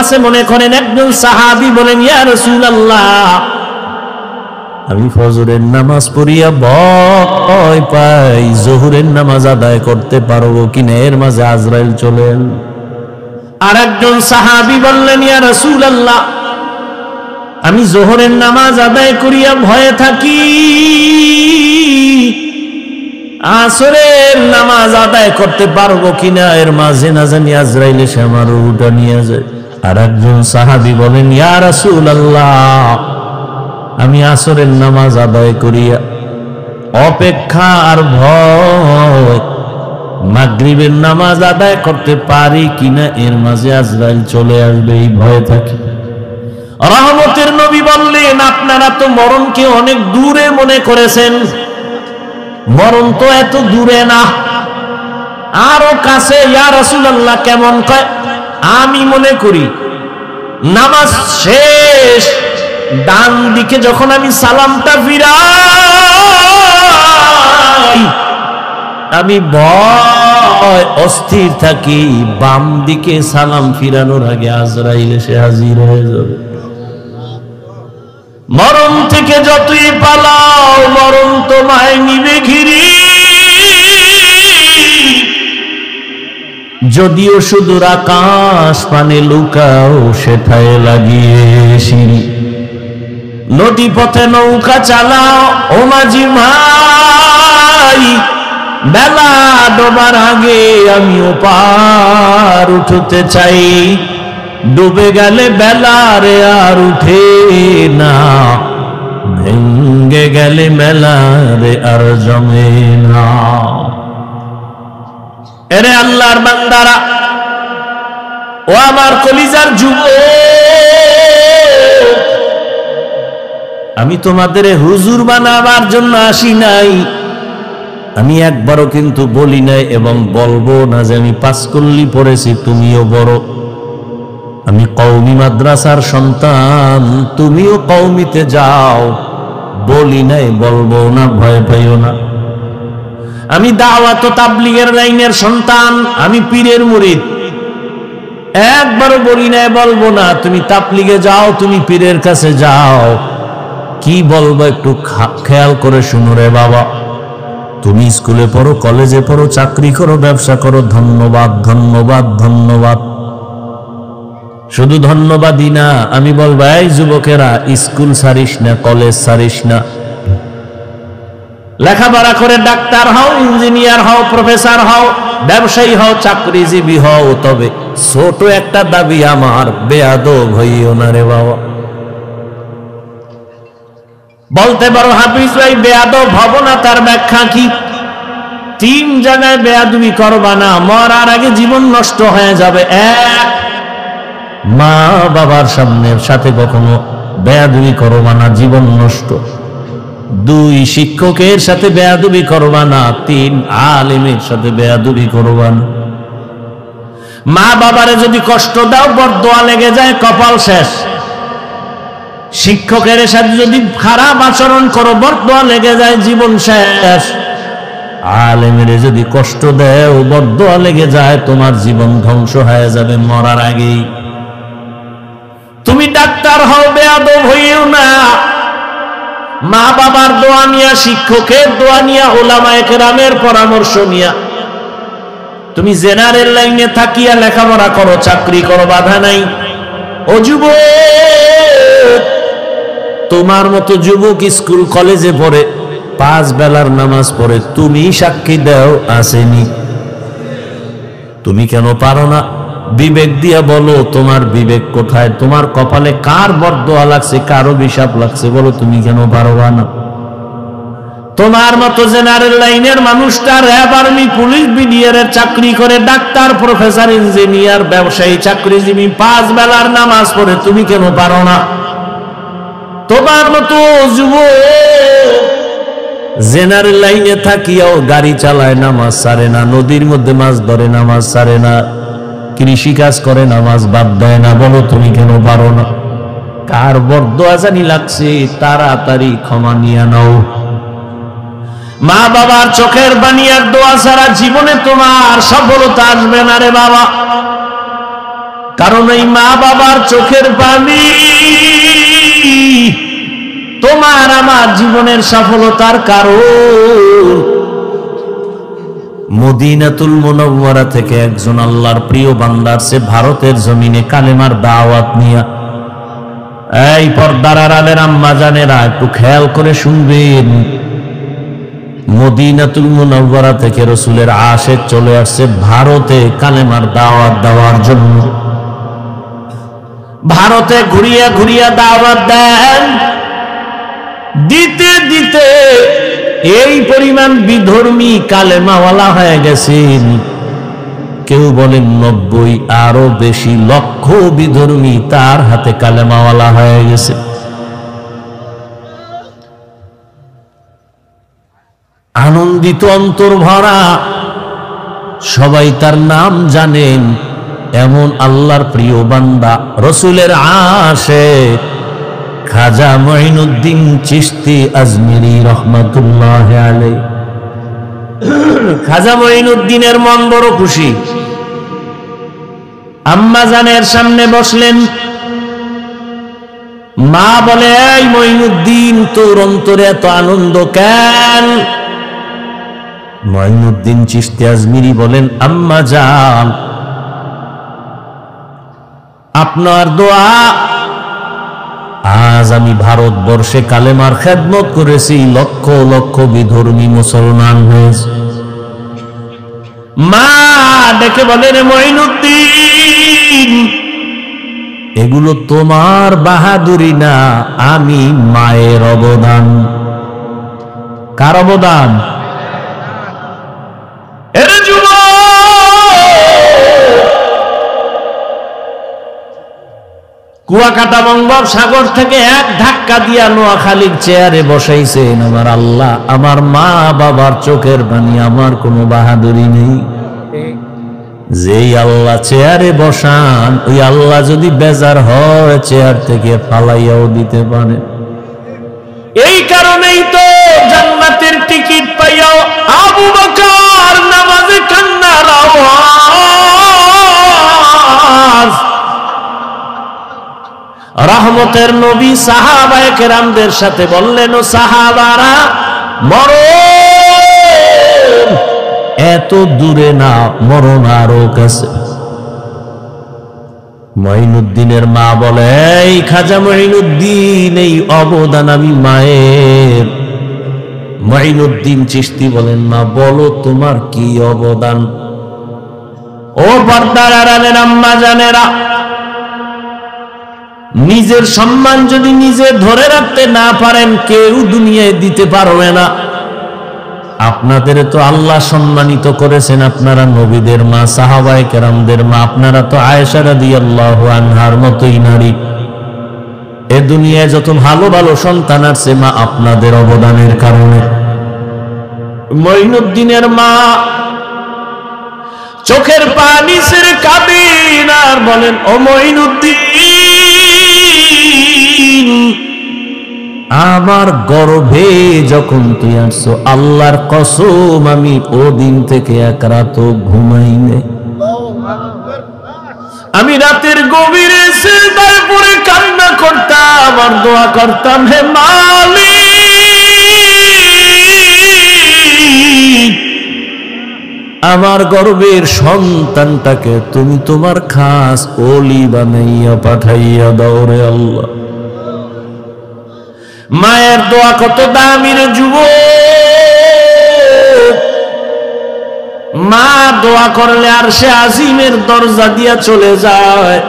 আছে মনে করেন একজন সাহাবী বলেন, ইয়া রাসূলুল্লাহ, আমি ফজরের নামাজ পড়িয়া ভয় পাই, জোহরের নামাজ আদায় করতে পারবো কিনা, এর মাঝে আজরাইল চলেন। আর একজন সাহাবী বললেন, ইয়া রাসূলুল্লাহ, আমি জোহরের নামাজ আদায় করিয়া ভয়ে থাকি, আসরের নামাজ আদায় করতে পারবো কিনা, এর মাঝে না জানি আজরাইল এসে আমার রূহটা নিয়ে যায়। আর একজন সাহাবী বলেন, ইয়া রাসূলুল্লাহ, আমি আসরের নামাজ আদায় করিয়া অপেক্ষা আর ভয় মাগরিবের নামাজ আদায় করতে পারি কিনা, এর মাঝে আজরাইল চলে আসবে, এই ভয়ে থাকি। রহমতের নবী বললেন, আপনারা তো মরণকে অনেক দূরে মনে করেছেন, মরণ তো এত দূরে না, আরো কাছে। ইয়া রাসূলুল্লাহ, কেমন? কয়, আমি মনে করি নামাজ শেষ, ডান দিকে যখন আমি সালামটা ফিরাই, আমি ভয় অস্থির থাকি, বাম দিকে সালাম ফিরানোর আগে আজরাইল এসে হাজির হয়ে যাবে। মরণ থেকে যতই পালাও, মরণ তোমায় নিবে ঘিরি, যদিও সুদূর আকাশ পানে লুকাও, সেটায় লাগিয়ে সিঁড়ি। নদী পথে নৌকা চালাও ও মাঝি ভাই, বেলা ডোবার আগে আমিও পার উঠতে চাই, ডুবে গেলে বেলারে আর উঠে না, ভেঙ্গে গেলে মেলারে আর জমে না। এরে আল্লাহর বান্দারা, ও আমার কলিজার যুবক, আমি তোমাদের হুজুর বানাবার জন্য আসি নাই, আমি একবারও কিন্তু বলি নাই এবং বলবো না যে আমি পাঁচকল্লি পড়েছি, তুমিও বড়। আমি কওমি মাদ্রাসার সন্তান, তুমিও কওমিতে যাও, বলি নাই, বলবো না, ভয় পাইও না। আমি দাওয়াত ও তাবলীগের লাইনের সন্তান, আমি পীরের মুরিদ, একবারও বলি নাই, বলবো না তুমি তাবলীগে যাও, তুমি পীরের কাছে যাও। কি বলবো একটু খেয়াল করে শুনো রে বাবা। তুমি স্কুলে পড়ো, কলেজে পড়ো, চাকরি করো, ব্যবসা করো, ধন্যবাদ ধন্যবাদ ধন্যবাদ, শুধু ধন্যবাদই না, আমি বলবো এই যুবকেরা, স্কুল ছাড়িস না, কলেজ ছাড়িস না, লেখাপড়া করে ডাক্তার হও, ইঞ্জিনিয়ার হও, প্রফেসর হও, ব্যবসায়ী হও, চাকরিজীবী হও, তবে ছোট একটা দাবি আমার, বেয়াদব হইও না রে বাবা। বলতে পারো হাফিজ ভাই বেয়াদব হব না, তার ব্যাখ্যা কি? 3 জায়গায় বেয়াদবি করবা না, মরার আগে জীবন নষ্ট হয়ে যাবে। 1, মা বাবার সাথে কখনো বেয়াদবি করবা না, জীবন নষ্ট। 2, শিক্ষকের সাথে বেয়াদবি করবা না। 3, আলেমের সাথে বেয়াদবি করবা না। মা বাবারে যদি কষ্ট দাও, বরদোয়া লেগে যায়, কপাল শেষ। শিক্ষকের সাথে যদি খারাপ আচরণ করো, বরদোয়া লেগে যায়, জীবন শেষ। আলেমের যদি কষ্ট দেও, বরদোয়া লেগে যায়, তোমার জীবন ধ্বংস হয়ে যাবে মরার আগেই। তুমি ডাক্তার হও, বেয়াদব হইও না। মা বাবার দোয়া নিয়া, শিক্ষকের দোয়া নিয়া, উলামায়ে কেরামের পরামর্শ নিয়া তুমি জেনারেল লাইনে থাকিয়া লেখাপড়া করো, চাকরি করো, বাধা নাই। ও যুবক, তোমার মতো যুবক স্কুল কলেজে পড়ে, 5 বেলার নামাজ পড়ে, তুমি সাক্ষী দাও আসেনি? তুমি কেন পারো না? বিবেক দিয়া বলো, তোমার বিবেক কোথায়? তোমার কপালে কার বরদোয়া লাগছে, কার অভিশাপ লাগছে, বলো, তুমি কেন পারবা না? তোমার মতো জেনারেল লাইনের মানুষটা র্যাব, আর্মি, পুলিশ, বিডিআরের চাকরি করে, ডাক্তার, প্রফেসর, ইঞ্জিনিয়ার, ব্যবসায়ী, চাকরিজীবী, 5 বেলার নামাজ পড়ে, তুমি কেন পারো না? তোমার মতো যুবক জেনারেল লাইনে থাকিয়াও গাড়ি চালায়, নামাজ ছাড়ে না, নদীর মধ্যে মাছ ধরে, নামাজ ছাড়ে না, কৃষি কাজ করে, নামাজ বাদ দেয় না, বলো তুমি কেন পারো না? কার বরদোয়া জানি লাগছে, তাড়াতাড়ি ক্ষমা নিয়ে নাও। মা বাবার চোখের পানি আর দোয়া ছাড়া জীবনে তোমার সফলতা আসবে না রে বাবা। কারণ এই মা বাবার চোখের পানি তোমার আমার জীবনের সফলতার কারণ। মদিনাতুল মুনাওয়ারা থেকে একজন আল্লাহর প্রিয় বান্দা আসছে ভারতের জমিনে কালেমার দাওয়াত নিয়ে। এই পর্দার আড়ালের আম্মা জানেরা একটু খেয়াল করে শুনবেন, মদিনাতুল মুনাওয়ারা থেকে রাসূলের আশিক চলে আসছে ভারতে কালেমার দাওয়াত দেওয়ার জন্য। ভারতে ঘুরিয়া ঘুরিয়া দাওয়াত দেন, দিতে দিতে এই পরিমাণ বিধর্মী কালেমাওয়ালা হয়ে গেছেন। কেউ বলেন 90, আরো বেশি লক্ষ বিধর্মী তার হাতে কালেমাওয়ালা হয়ে গেছে। আনন্দিত অন্তর ভরা, সবাই তার নাম জানেন। এমন আল্লাহর প্রিয় বান্দা রাসূলের আশিক খাজা মঈনুদ্দিন চিশতি আজমিরি রহমাতুল্লাহ আলাইহি। খাজা মঈনুদ্দিনের মন বড় খুশি। আম্মা জানের সামনে বসলেন, মা বলে, এই মঈনুদ্দিন, তোর অন্তরে এত আনন্দ কেন? মঈনুদ্দিন চিশতি আজমিরি বলেন, আম্মা জান, আপনার দোয়া আজ আমি ভারতবর্ষে কালেমার খেদমত করেছি, লক্ষ লক্ষ বিধর্মী মুসলমান হয়েছে। মা ডেকে বলেন, মঈনুদ্দিন, এগুলো তোমার বাহাদুরি না, আমি মায়ের অবদান। কার অবদান? এর যুবক, কুয়াকাটা বঙ্গোপসাগর থেকে এক ধাক্কা দিয়া নোয়াখালীর চেয়ারে বসাইছেন আমার আল্লাহ। আমার মা বাবার চোখের পানি, আমার কোনো বাহাদুরি নেই। যেই আল্লাহ চেয়ারে বসান, ওই আল্লাহ যদি বেজার হয় চেয়ার থেকে ফালাইয়াও দিতে পারে। এই কারণেই তো জান্নাতের টিকিট পাইয়াও আবু বকর নামাজে কান্নার আওয়াজ। রহমতের নবী সাহাবায়ে কেরামদের সাথে বললেন, ও সাহাবারা, মরণ এত দূরে না, মরণ আরো কাছে। মঈনুদ্দিনের মা বলে, এই খাজা মঈনুদ্দিন, এই অবদান আমি মায়ের। মঈনুদ্দিন চিশতি বলেন, মা বলো তোমার কি অবদান? ও পর্দার আড়ালের আম্মা জানেরা, নিজের সম্মান যদি নিজে ধরে রাখতে না পারেন, কেউ দুনিয়ায় দিতে পারবে না। আপনাদের তো আল্লাহ সম্মানিত করেছেন, আপনারা নবীদের মা, সাহাবায়ে কেরামদের মা, আপনারা তো আয়েশা রাদিয়াল্লাহু আনহার মতোই নারী। এ দুনিয়ায় যত ভালো ভালো সন্তান আছে, মা আপনাদের অবদানের কারণে। মঈনুদ্দিনের মা চোখের পানি ছেড়ে কাঁদেন আর বলেন, ও মঈনুদ্দিন, আমার গর্ভে যখন তুই আসছো, আল্লাহর কসম আমি ওদিন থেকে এক রাতও ঘুমাই নাই। আমি রাতের গভীরে সিজদায় পড়ে কান্না করতাম আর দোয়া করতাম, হে মালিক, আমার গর্ভের সন্তানটাকে তুমি তোমার খাস ওলি বানাইয়া পাঠাইয়া দাও রে আল্লাহ। মায়ের দোয়া কত দামি রে যুবক। মা দোয়া করলে আর সে আজিমের দরজা দিয়া চলে যায়।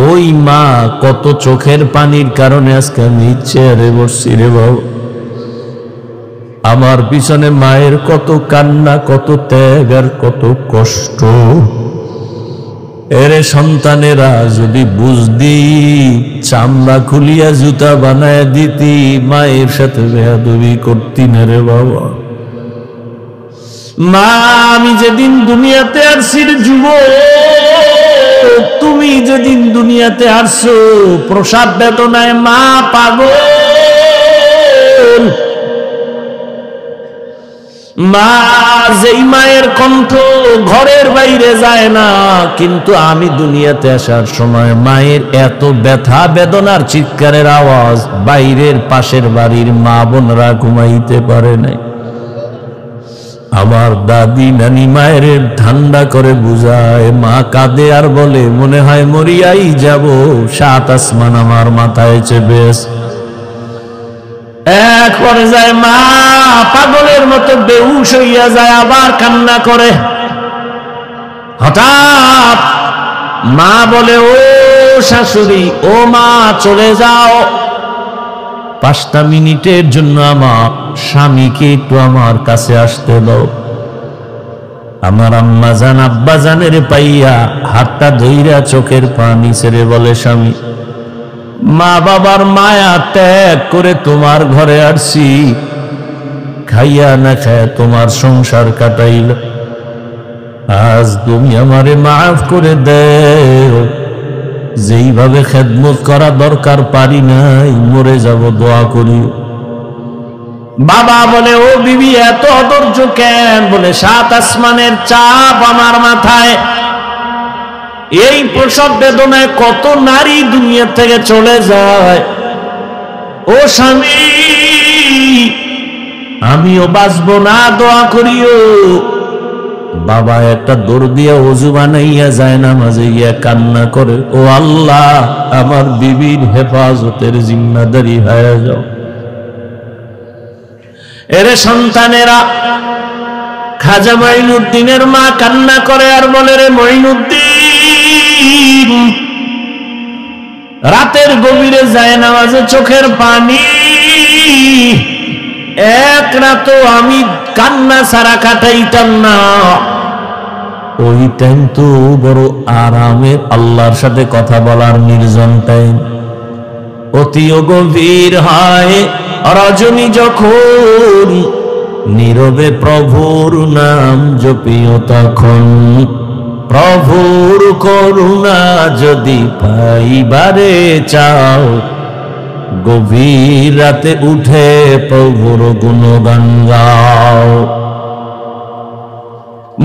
ওই মা কত চোখের পানির কারণে আজকে আমি চেয়ারে বসছি রে বাবা। আমার পিছনে মায়ের কত কান্না, কত ত্যাগ আর কত কষ্ট। এরে সন্তানেরা যদি বুঝদি, চামড়া খুলিয়া জুতা বানায় দিতি, মায়ের সাথে বেয়াদবি করতি না রে বাবা। মা, আমি যেদিন দুনিয়াতে আসছি রে যুবক, তুমি যেদিন দুনিয়াতে আসছো, প্রসাব বেদনায় মা পাগল। মা, যেই মায়ের কণ্ঠ ঘরের বাইরে যায় না, কিন্তু আমি দুনিয়াতে আসার সময় মায়ের এত ব্যথা বেদনার চিৎকারের আওয়াজ বাইরের পাশের বাড়ির মা বোনরা ঘুমাইতে পারে নাই। আমার দাদি নানি মায়ের ঠান্ডা করে বুঝায়, মা কাঁদে আর বলে, মনে হয় মরিয়াই যাব, 7 আসমান আমার মাথায় চেপে আছে। এক পর্যায়ে মা পাগলের মতো বেহুশ হইয়া যায়, আবার কান্না করে। হঠাৎ মা বলে, ও শাশুড়ি, ও মা, চলে যাও, 5টা মিনিটের জন্য আমার স্বামীকে একটু আমার কাছে আসতে দাও। আমার আম্মা জান আব্বা জানের পাইয়া হাতটা ধইরা চোখের পানি ছেড়ে বলে, স্বামী, মা বাবার মায়া ত্যাগ করে তোমার ঘরে আসছি, খাইয়া না খায় তোমার সংসার কাটাইল, আজ তুমি আমারে মাফ করে দেও, যেইভাবে খেদমত করা দরকার পারি নাই, মরে যাব, দোয়া করি। বাবা বলে, ও বিবি, এত অধৈর্য কেন? বলে, 7 আসমানের চাপ আমার মাথায়, এই প্রসব বেদনায় কত নারী দুনিয়া থেকে চলে যায়। ও স্বামী, আমিও বাঁচবো না, দোয়া করিও। বাবা একটা দৌড় দিয়া ওযু বানাইয়া যায় নামাজে গিয়া কান্না করে, ও আল্লাহ, আমার বিবির হেফাজতের জিম্মাদারি হয়ে যাও। এরে সন্তানেরা, খাজা মঈনুদ্দিনের মা কান্না করে আর বলে, রে মঈনুদ্দিন, রাতের গভীরে যায় নামাজে চোখের পানি, এক রাতও আমি কান্না ছাড়া কাটাইতাম না। ওই টাইম তো বড় আরামে আল্লাহর সাথে কথা বলার নির্জন টাইম। অতিও গভীর হয় রজনী যখন, নীরবে প্রভুর নাম জপিও তখন, প্রভুর করুণা যদি পাইবারে চাও, গভীর রাতে উঠে প্রভুর গুণগান গাও।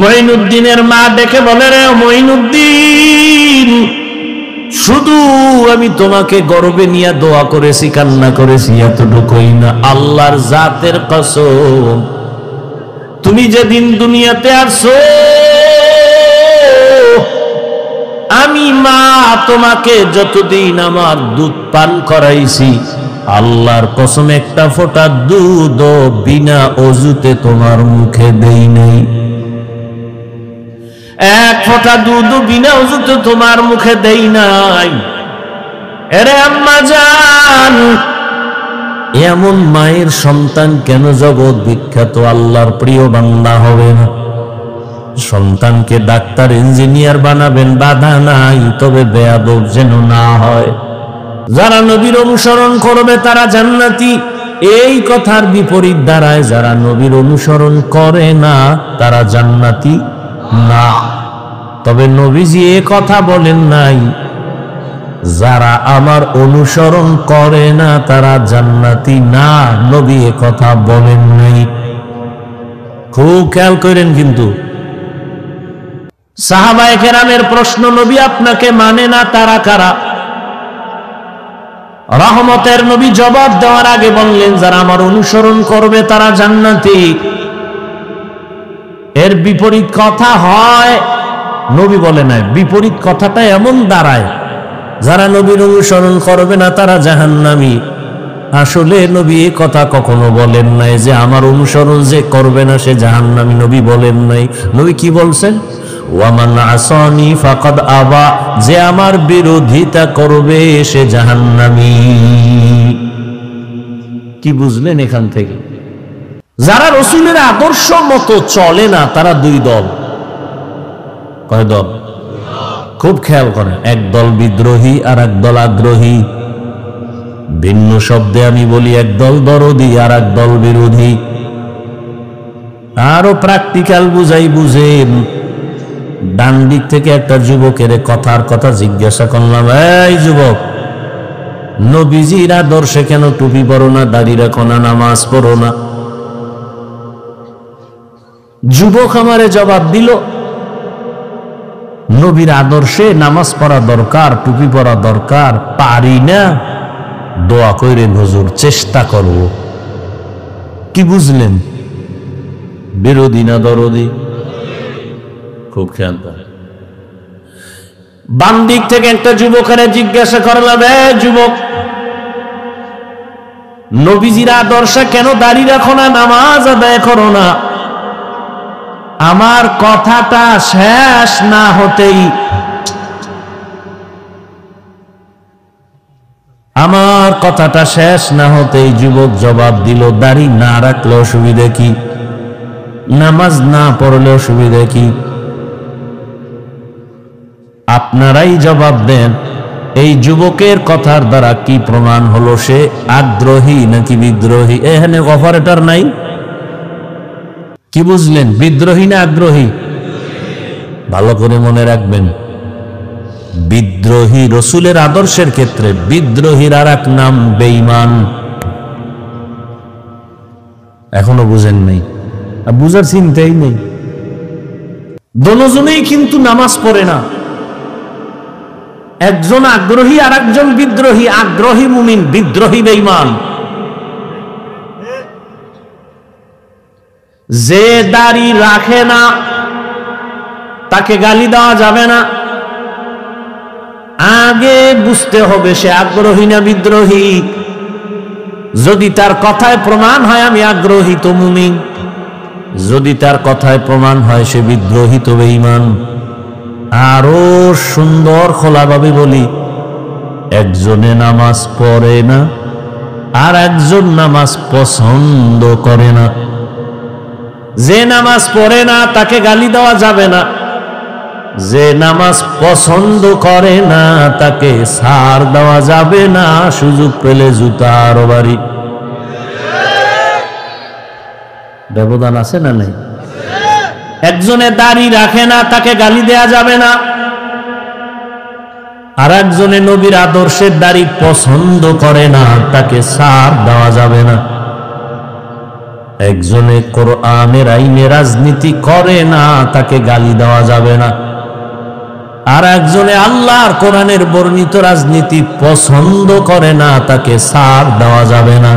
মঈনুদ্দিনের মা ডেকে বলে, রে মঈনুদ্দিন, শুধু আমি তোমাকে গর্বে নিয়ে দোয়া করেছি, কান্না করেছি, এতটুকুই না, আল্লাহর জাতের কসম, তুমি যেদিন দুনিয়াতে আসছো, আমি মা তোমাকে যতদিন আমার দুধ পান করাইছি, আল্লাহর কসম একটা ফোঁটা দুধ বিনা অজুতে তোমার মুখে দেই নাই, এক ফোঁটা দুধ বিনা অজুতে তোমার মুখে দেই নাই। এরে আম্মা জান, এমন মায়ের সন্তান কেন জগৎ বিখ্যাত আল্লাহর প্রিয় বান্দা হবে না? সন্তানকে ডাক্তার ইঞ্জিনিয়ার বানাবেন, বাধা নাই, তবে বেয়াদব যেন না হয়। যারা নবীর অনুসরণ করবে তারা জান্নাতি, এই কথার বিপরীত দাঁড়ায় যারা নবীর অনুসরণ করে না তারা জান্নাতি না। তবে নবীজি এ কথা বলেন নাই যারা আমার অনুসরণ করে না তারা জান্নাতি না, নবী এ কথা বলেন নাই। খুব খেয়াল করেন। কিন্তু সাহাবায়ে কেরামের প্রশ্ন, নবী আপনাকে মানে না তারা কারা? রহমতের নবী জবাব দেওয়ার আগে বললেন, যারা আমার অনুসরণ করবে তারা জান্নাতি। এর বিপরীত কথা হয়, নবী বলে নাই, বিপরীত কথাটা এমন দাঁড়ায় যারা নবীর অনুসরণ করবে না তারা জাহান্নামী। আসলে নবী এই কথা কখনো বলেন নাই যে আমার অনুসরণ যে করবে না সে জাহান্নামী, নবী বলেন নাই। নবী কি বলছেন? ওয়ামান আসানি ফাকাদ আবা, যে আমার বিরোধিতা করবে সে জাহান্নামী। কি বুঝলেন এখান থেকে? যারা রাসূলের আদর্শ মতো চলে না তারা দুই দল। কয় দল? খুব খেয়াল করেন, এক দল বিদ্রোহী আর এক দল আগ্রহী। ভিন্ন শব্দে আমি বলি, এক দল দরদি আর এক দল বিরোধী। আরো প্র্যাকটিক্যাল বুঝাই বুঝেন। ডান দিক থেকে একটা যুবকের কথার কথা জিজ্ঞাসা করলাম, এই যুবক, নবীজির আদর্শে কেন টুপি পরো না, দাড়ি রাখো না, নামাজ পড়ো না? যুবক আমারে জবাব দিল, নবীর আদর্শে নামাজ পড়া দরকার, টুপি পরা দরকার, পারি না, দোয়া কইরেন হুজুর, চেষ্টা করব। কি বুঝলেন? বিরোধী না দরদি? খুব খেয়াল করে। বাম দিক থেকে একটা যুবকের জিজ্ঞাসা করলাম, যুবক, নবীজির আদর্শে কেন দাঁড়িয়ে রাখো না, নামাজ আদায় করো না? আমার কথাটা শেষ না হতেই যুবক জবাব দিল, দাড়ি না রাখলে অসুবিধা কি? নামাজ না পড়লে অসুবিধা কি? আপনারাই জবাব দেন, এই যুবকের কথার দ্বারা কি প্রমাণ হলো সে আগ্রহী নাকি বিদ্রোহী? এখানে অপারেটর নাই, কি বুঝলেন? বিদ্রোহী না আগ্রহী? ভালো করে মনে রাখবেন, বিদ্রোহী রসুলের আদর্শের ক্ষেত্রে বিদ্রোহীর আর এক নাম বেঈমান। এখনো বুঝেন নাই? বুঝার চিন্তাই নেই। দুজনেই কিন্তু নামাজ পড়ে না, একজন আগ্রহী আর একজন বিদ্রোহী। আগ্রহী মুমিন, বিদ্রোহী বেঈমান। যে দাড়ি রাখে না তাকে গালি দেওয়া যাবে না, আগে বুঝতে হবে সে আগ্রহী না বিদ্রোহী। যদি তার কথায় প্রমাণ হয় আমি আগ্রহী তো মুমিন, যদি তার কথায় প্রমাণ হয় সে বিদ্রোহী তো বেঈমান। আরো সুন্দর খোলাভাবে বলি, একজনে নামাজ পড়ে না আর একজন নামাজ পছন্দ করে না। যে নামাজ পড়ে না তাকে গালি দেওয়া যাবে না, যে নামাজ পছন্দ করে না তাকে ছাড় দেওয়া যাবে না, সুযোগ পেলে জুতার বাড়ি। ব্যবধান আছে না নাই? একজনে দাড়ি রাখে না তাকে গালি দেয়া যাবে না, আর একজনে নবীর আদর্শের দাড়ি পছন্দ করে না তাকে ছাড় দেওয়া যাবে না। একজনে কোরআনের আইনে রাজনীতি করে না তাকে গালি দেওয়া যাবে না, আর একজনে আল্লাহর কোরআনের বর্ণিত রাজনীতি পছন্দ করে না তাকে ছাড় দেওয়া যাবে না।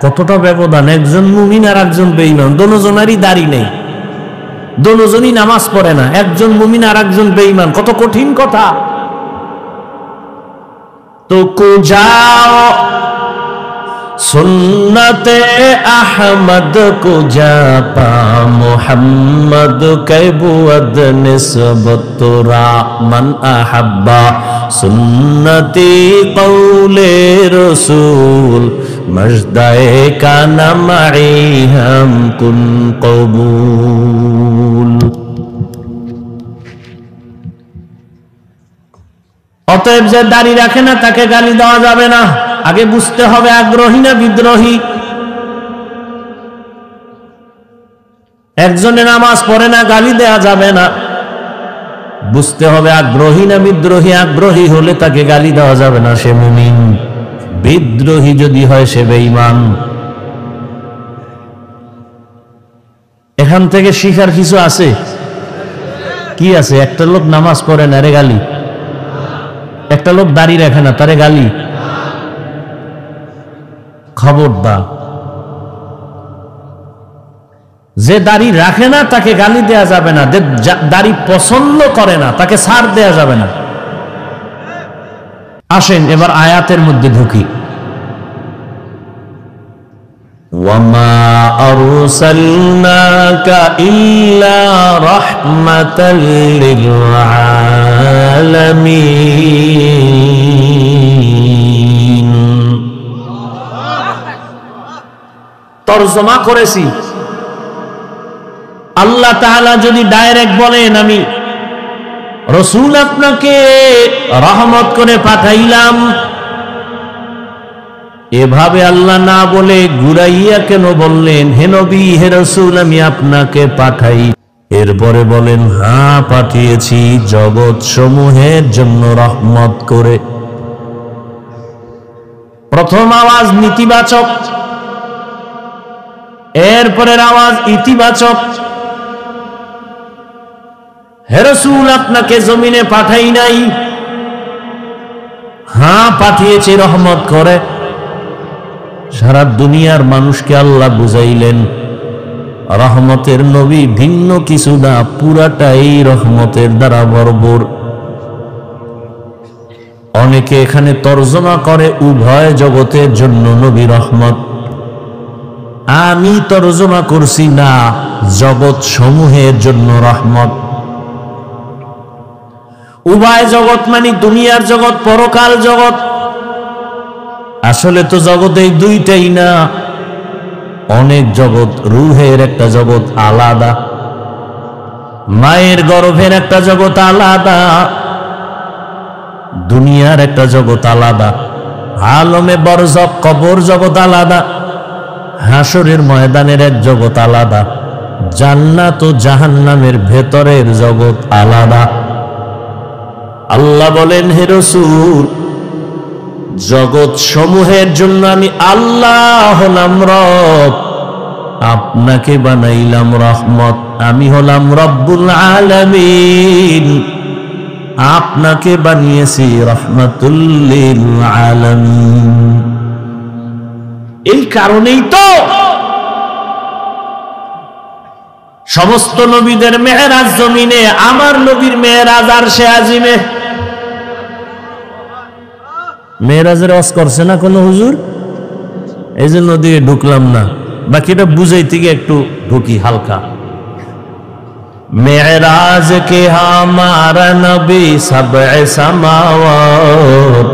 কতটা ব্যবধান! একজন মুমিন আর একজন বেঈমান, দুজনেরই দাড়ি নেই, দুজনই নামাজ পড়ে না, একজন মুমিন আর একজন বেঈমান। কত কঠিন কথা! তো যাও সুন্নতে আহমদ কো জাপা মোহাম্মদ কৈবুদ নিসবত রা মান আহাব্বা সুন্নতি কৌলে রসুল মজদায়ে কানা মাই হাম কুন কবুল। অতএব যে দাড়ি রাখে না তাকে গালি দেওয়া যাবে না, আগে বুঝতে হবে আগ্রহী না বিদ্রোহী। একজনে নামাজ পড়ে না, গালি দেওয়া যাবে না, বুঝতে হবে আগ্রহী না বিদ্রোহী। আগ্রহী হলে তাকে গালি দেওয়া যাবে না, সে মুমিন। বিদ্রোহী যদি হয় সে বেঈমান। এখান থেকে শিখার কিছু আছে? কি আছে? একটা লোক নামাজ পড়ে না, রে গালি। একটা লোক দাড়ি রাখে না, তারে গালি। খবরদার, যে দাড়ি রাখে না তাকে গালি দেয়া যাবে না, যে দাড়ি পছন্দ করে না তাকে ছাড় দেয়া যাবে না। আসেন এবার আয়াতের মধ্যে ঢুকি। ওয়ামা আরসালনাকা ইল্লা রাহমাতাল লিল আলামিন। তরজমা করেছি, আল্লাহ তাআলা যদি ডাইরেক্ট বলেন আমি রসুল আপনাকে রহমত করে পাঠাইলাম, এভাবে আল্লাহ না বলে ঘুরাইয়া কেন বললেন হে নবী হে রসুল আমি আপনাকে পাঠাই? এরপরে বলেন হ্যাঁ পাঠিয়েছি জগৎ সমূহের জন্য রহমত করে। প্রথম আওয়াজ নীতিবাচক, এরপরের আওয়াজ ইতিবাচক, হে রাসূল আপনাকে জমিনে পাঠাই নাই, হ্যাঁ পাঠিয়েছি রহমত করে। সারা দুনিয়ার মানুষকে আল্লাহ বুঝাইলেন রহমতের নবী ভিন্ন কিছু না, পুরাটাই রহমতের দ্বারা ভরপুর। অনেকে এখানে তর্জমা করে উভয় জগতের জন্য নবী রহমত, আমি তর্জমা করছি না, জগৎ সমূহের জন্য রহমত। উভয় জগৎ মানে দুনিয়ার জগৎ, পরকাল জগৎ। আসলে তো জগৎ এই দুইটাই না, অনেক জগৎ। রুহের একটা জগৎ আলাদা, মায়ের গর্ভের একটা জগৎ আলাদা, দুনিয়ার একটা জগৎ আলাদা, আলমে বরজখ কবর জগৎ আলাদা, হাসরের ময়দানের এক জগৎ আলাদা, জান্নাত ও জাহান্নামের ভেতরের জগৎ আলাদা। আল্লাহ বলেন, হে রাসূল জগৎ সমূহের জন্য আমি আল্লাহ হলাম রব, আপনাকে বানাইলাম রহমত। আমি হলাম রব্বুল আলামিন, আপনাকে বানিয়েছি রহমাতুল লিল আলামিন। এই কারণেই তো সমস্ত নবীদের মেরাজ জমিনে, আমার নবীর মেরাজ আরশে আজিমে। মেরাজের ওয়াজ করছে না কোন হুজুর, এই জন্য দিকে ঢুকলাম না, বাকিটা বুঝাইতে গিয়ে একটু ঢুকি হালকা। মেরাজ কে হামারা নবী সবএ সামাওয়াত,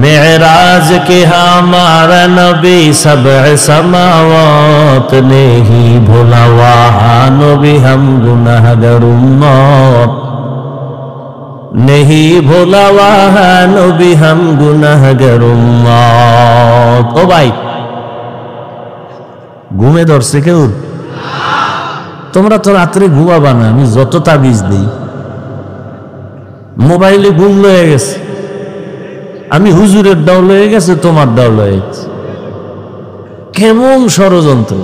मेराज के हमारा नबी सबअ समावात नहीं भूला वहाँ नबी हम गुनाहगार उम्मत, नहीं भूला वहाँ नबी हम गुनाहगार उम्मत। ओ भाई ঘুমে ধরছে কেউ? তোমরা তো রাত্রে ঘুমাবা না, আমি যত তাবিজ দিই। মোবাইলে ঘুম লয়ে গেছে, আমি হুজুরের দাও লয়ে গেছে, তোমার দাও লয়ে গেছে। কেমন ষড়যন্ত্র!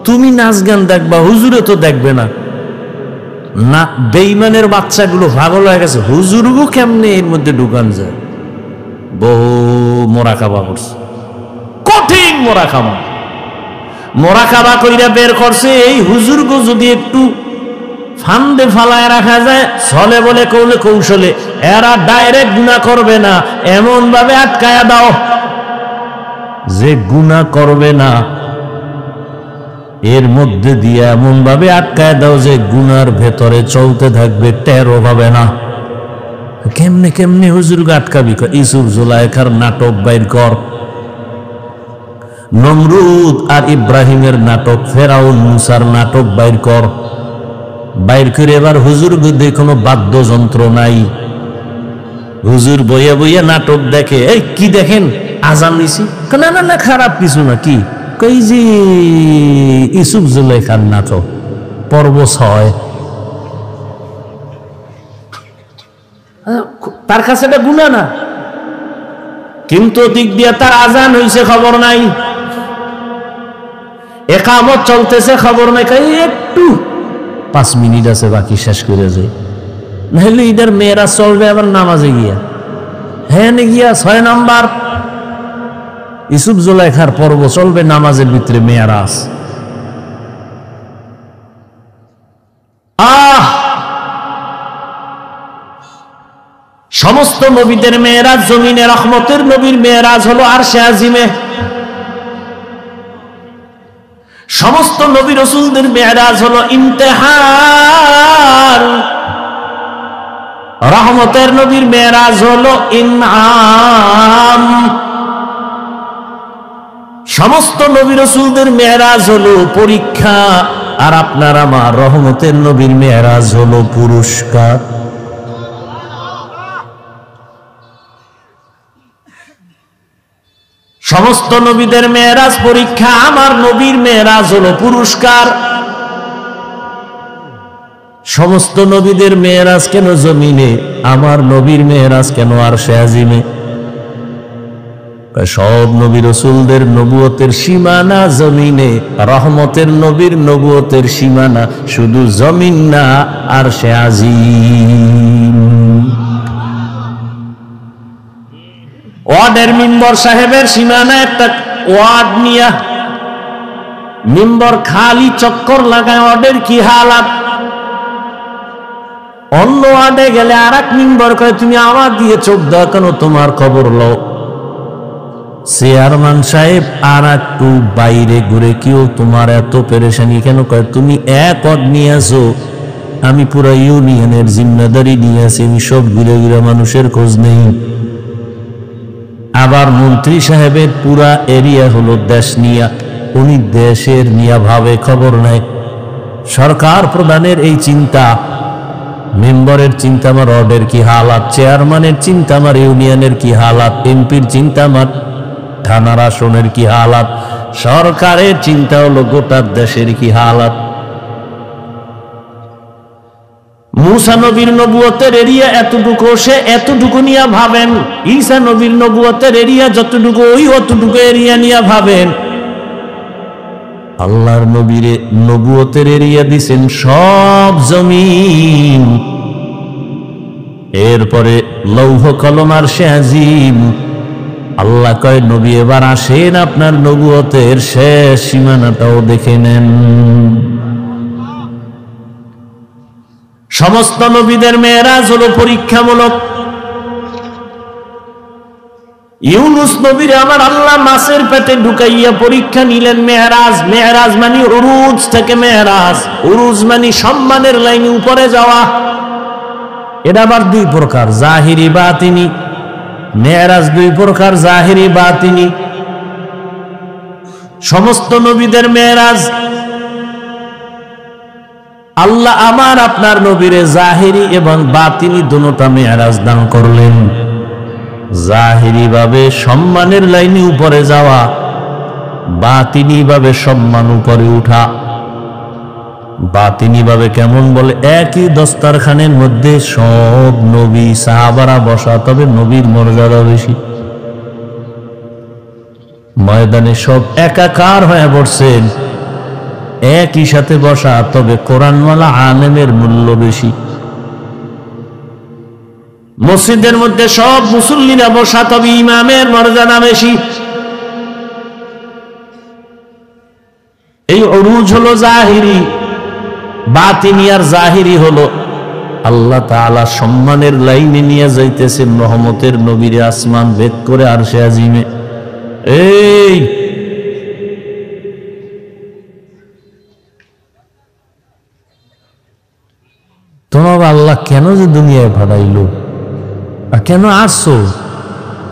তুমি নাচ গান দেখবা, হুজুরে তো দেখবে না। না, বেঈমানের বাচ্চাগুলো পাগল হয়ে গেছে, হুজুরগো কেমনে এর মধ্যে ঢুকান যায়। বহু মোরাকাবা করছে, কঠিন মোরাকাবা। মোরাকাবা কইরা বের করছে, এই হুজুরগো যদি একটু ফান্দে ফালায় রাখা যায়, ছলে বলে কৌলে কৌশলে এরা ডাইরেক্ট গুনাহ করবে না, এমন ভাবে আটকায়া দাও যে গুনাহ করবে না। এর মধ্যে দিয়ে এমন ভাবে আটকায় দাও যে গুনার ভেতরে চলতে থাকবে, টেরও পাবে না। কেমনে কেমনে হুজুরকে আটকাবি? ইউসুফ জুলাইখার নাটক বাইর কর, নমরুদ আর ইব্রাহিমের নাটক, ফেরাউন মুসার নাটক বাইর কর। বাইর করে এবার হুজুর বুদ্ধি কোনো বাদ্যযন্ত্র নাই, হুজুর বইয়া বইয়া নাটক দেখে। এই কি দেখেন? আজান নিছি? না না না, খারাপ কিছু না। কি কই? যে ইউসুফ জুলাইখার নাটক পর্ব 6। তার কাছে এটা গুনাহ না, কিন্তু দিক দিয়া তার আজান হইছে খবর নাই, একামত চলতেছে খবর নাই। একটু 5 মিনিট আছে, বাকি শেষ করে যায়। নাহলে ঈদের মেয়েরা চলবে আবার নামাজে গিয়া। হ্যাঁ গিয়া 6 নাম্বার ইউসুফ জুলাইখার পর্ব চলবে, নামাজের ভিতরে মেয়েরাজ। সমস্ত নবীদের মেয়েরাজ জমিনে, রহমতের নবীর মেয়েরাজ হলো আরশে আজিমে। সমস্ত নবী রাসূলদের মেরাজ হলো ইমতিহান, রহমতের নবীর মেরাজ হলো ইনআম। সমস্ত নবী রাসূলদের মেরাজ হলো পরীক্ষা, আর আপনার আমার রহমতের নবীর মেরাজ হলো পুরস্কার। সমস্ত নবীদের মেরাজ পরীক্ষা, আমার নবীর মেরাজ হলো পুরস্কার। সমস্ত নবীদের মেরাজ কেন জমিনে, আমার নবীর মেরাজ কেন আরশে আজিমে? সব নবী রাসূলদের নবুয়তের সীমানা জমিনে, রহমতের নবীর নবুয়তের সীমানা শুধু জমিন না, আরশে আজিম। ওয়ার্ডের মিম্বর সাহেবের সীমানা একটা ওয়ার্ড নিয়া মিম্বর খালি চক্কর লাগায়, ওয়ার্ডের কি হালাত। অন্য ওয়ার্ডে গেলে আর এক মিম্বর কয় তুমি আমার দিয়ে চোখ দাও কেন, তোমার খবর লও। চেয়ারম্যান সাহেব আর একটু বাইরে ঘুরে, কেউ তোমার এত পেরেশানি কেন, কয় তুমি এক ওয়ার্ড নিয়ে আসো, আমি পুরো ইউনিয়নের জিম্মেদারি নিয়ে আসি, আমি সব ঘুরে ঘুরে মানুষের খোঁজ নেই। আবার মন্ত্রী সাহেবের পুরা এরিয়া হলো দেশ নিয়া, উনি দেশের নিয়া ভাবে খবর নেয়। সরকার প্রধানের এই চিন্তা, মেম্বারের চিন্তা আমার ওয়ার্ডের কি হালাত, চেয়ারম্যানের চিন্তা আমার ইউনিয়নের কি হালাত, এমপির চিন্তা আমার থানার আসনের কি হালাত, সরকারের চিন্তা হলো গোটা দেশের কি হালাত। মুসা নবীর নবুয়তের এরিয়া এতটুকু, সে এতটুকু নিয়ে ভাবেন। ঈসা নবীর নবুয়তের এরিয়া যতটুকু, ওই অতটুকু এরিয়া নিয়ে ভাবেন। আল্লাহর নবীরে নবুয়তের এরিয়া দিছেন সব জমিন, এরপরে লৌহ কলম আরশে আজিম। আল্লাহ কয় নবী এবার আসেন, আপনার নবুয়তের শেষ সীমানাটাও দেখে নেন। সমস্ত নবীদের মেরাজ হলো পরীক্ষামূলক। ইউনুস নবীর আমার আল্লাহ মাছের পেটে ঢুকাইয়া পরীক্ষা নিলেন। মেরাজ, মেরাজ মানে উরুজ থেকে মেরাজ, উরুজ মানে সম্মানের লাইনে উপরে যাওয়া। এটা আবার দুই প্রকার, জাহিরি বাতিনি। মেরাজ দুই প্রকার, জাহিরি বাতিনি। সমস্ত নবীদের মেরাজ আল্লাহ আমার আপনার নবীরে জাহিরি এবং বাতিনি দুটোটা মেরাজ দান করলেন। জাহিরি ভাবে সম্মানের লাইনে উপরে যাওয়া, বাতিনি ভাবে সম্মান উপরে উঠা। বাতিনি ভাবে কেমন বলে, একই দস্তারখানের মধ্যে সব নবী সাহাবারা বসা, তবে নবীর মর্যাদা বেশি। ময়দানে সব একাকার হয়ে পড়ছেন, একই সাথে বসা, তবে কোরআনওয়ালা আলেমের মূল্য বেশি। মসজিদের মধ্যে সব মুসল্লিরা বসা, তবে ইমামের মর্যাদা বেশি। এই উরুজ হলো জাহিরি। বাতিনি আর জাহিরি হলো আল্লাহ তাআলা সম্মানের লাইনে নিয়ে যাইতেছেন রহমতের নবীরে আসমান ভেদ করে আরশে আজিমে। এই তোমার আল্লাহ কেন যে দুনিয়ায় পাঠাইল, আর কেন আসছো,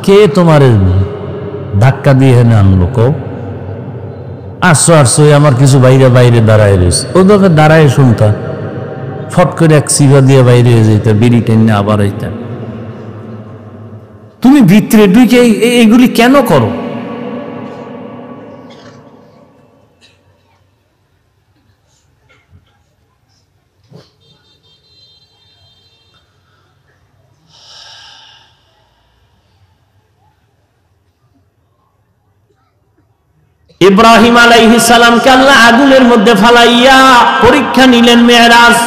কে তোমার ধাক্কা দিয়ে এনে আনলো? কো আসছো আসছো, আমার কিছু বাইরে বাইরে দাঁড়ায় রয়েছে, ও তোকে দাঁড়ায় শুনতা, ফট করে এক সিগা দিয়ে বাইরে হয়ে যেত, বিড়ি টেনে আবার হইতা। তুমি ভিতরে ঢুকে এগুলি কেন করো? ইব্রাহিম আলাইহিস সালামকে আল্লাহ আগুনের মধ্যে ফালাইয়া পরীক্ষা নিলেন মেরাজ।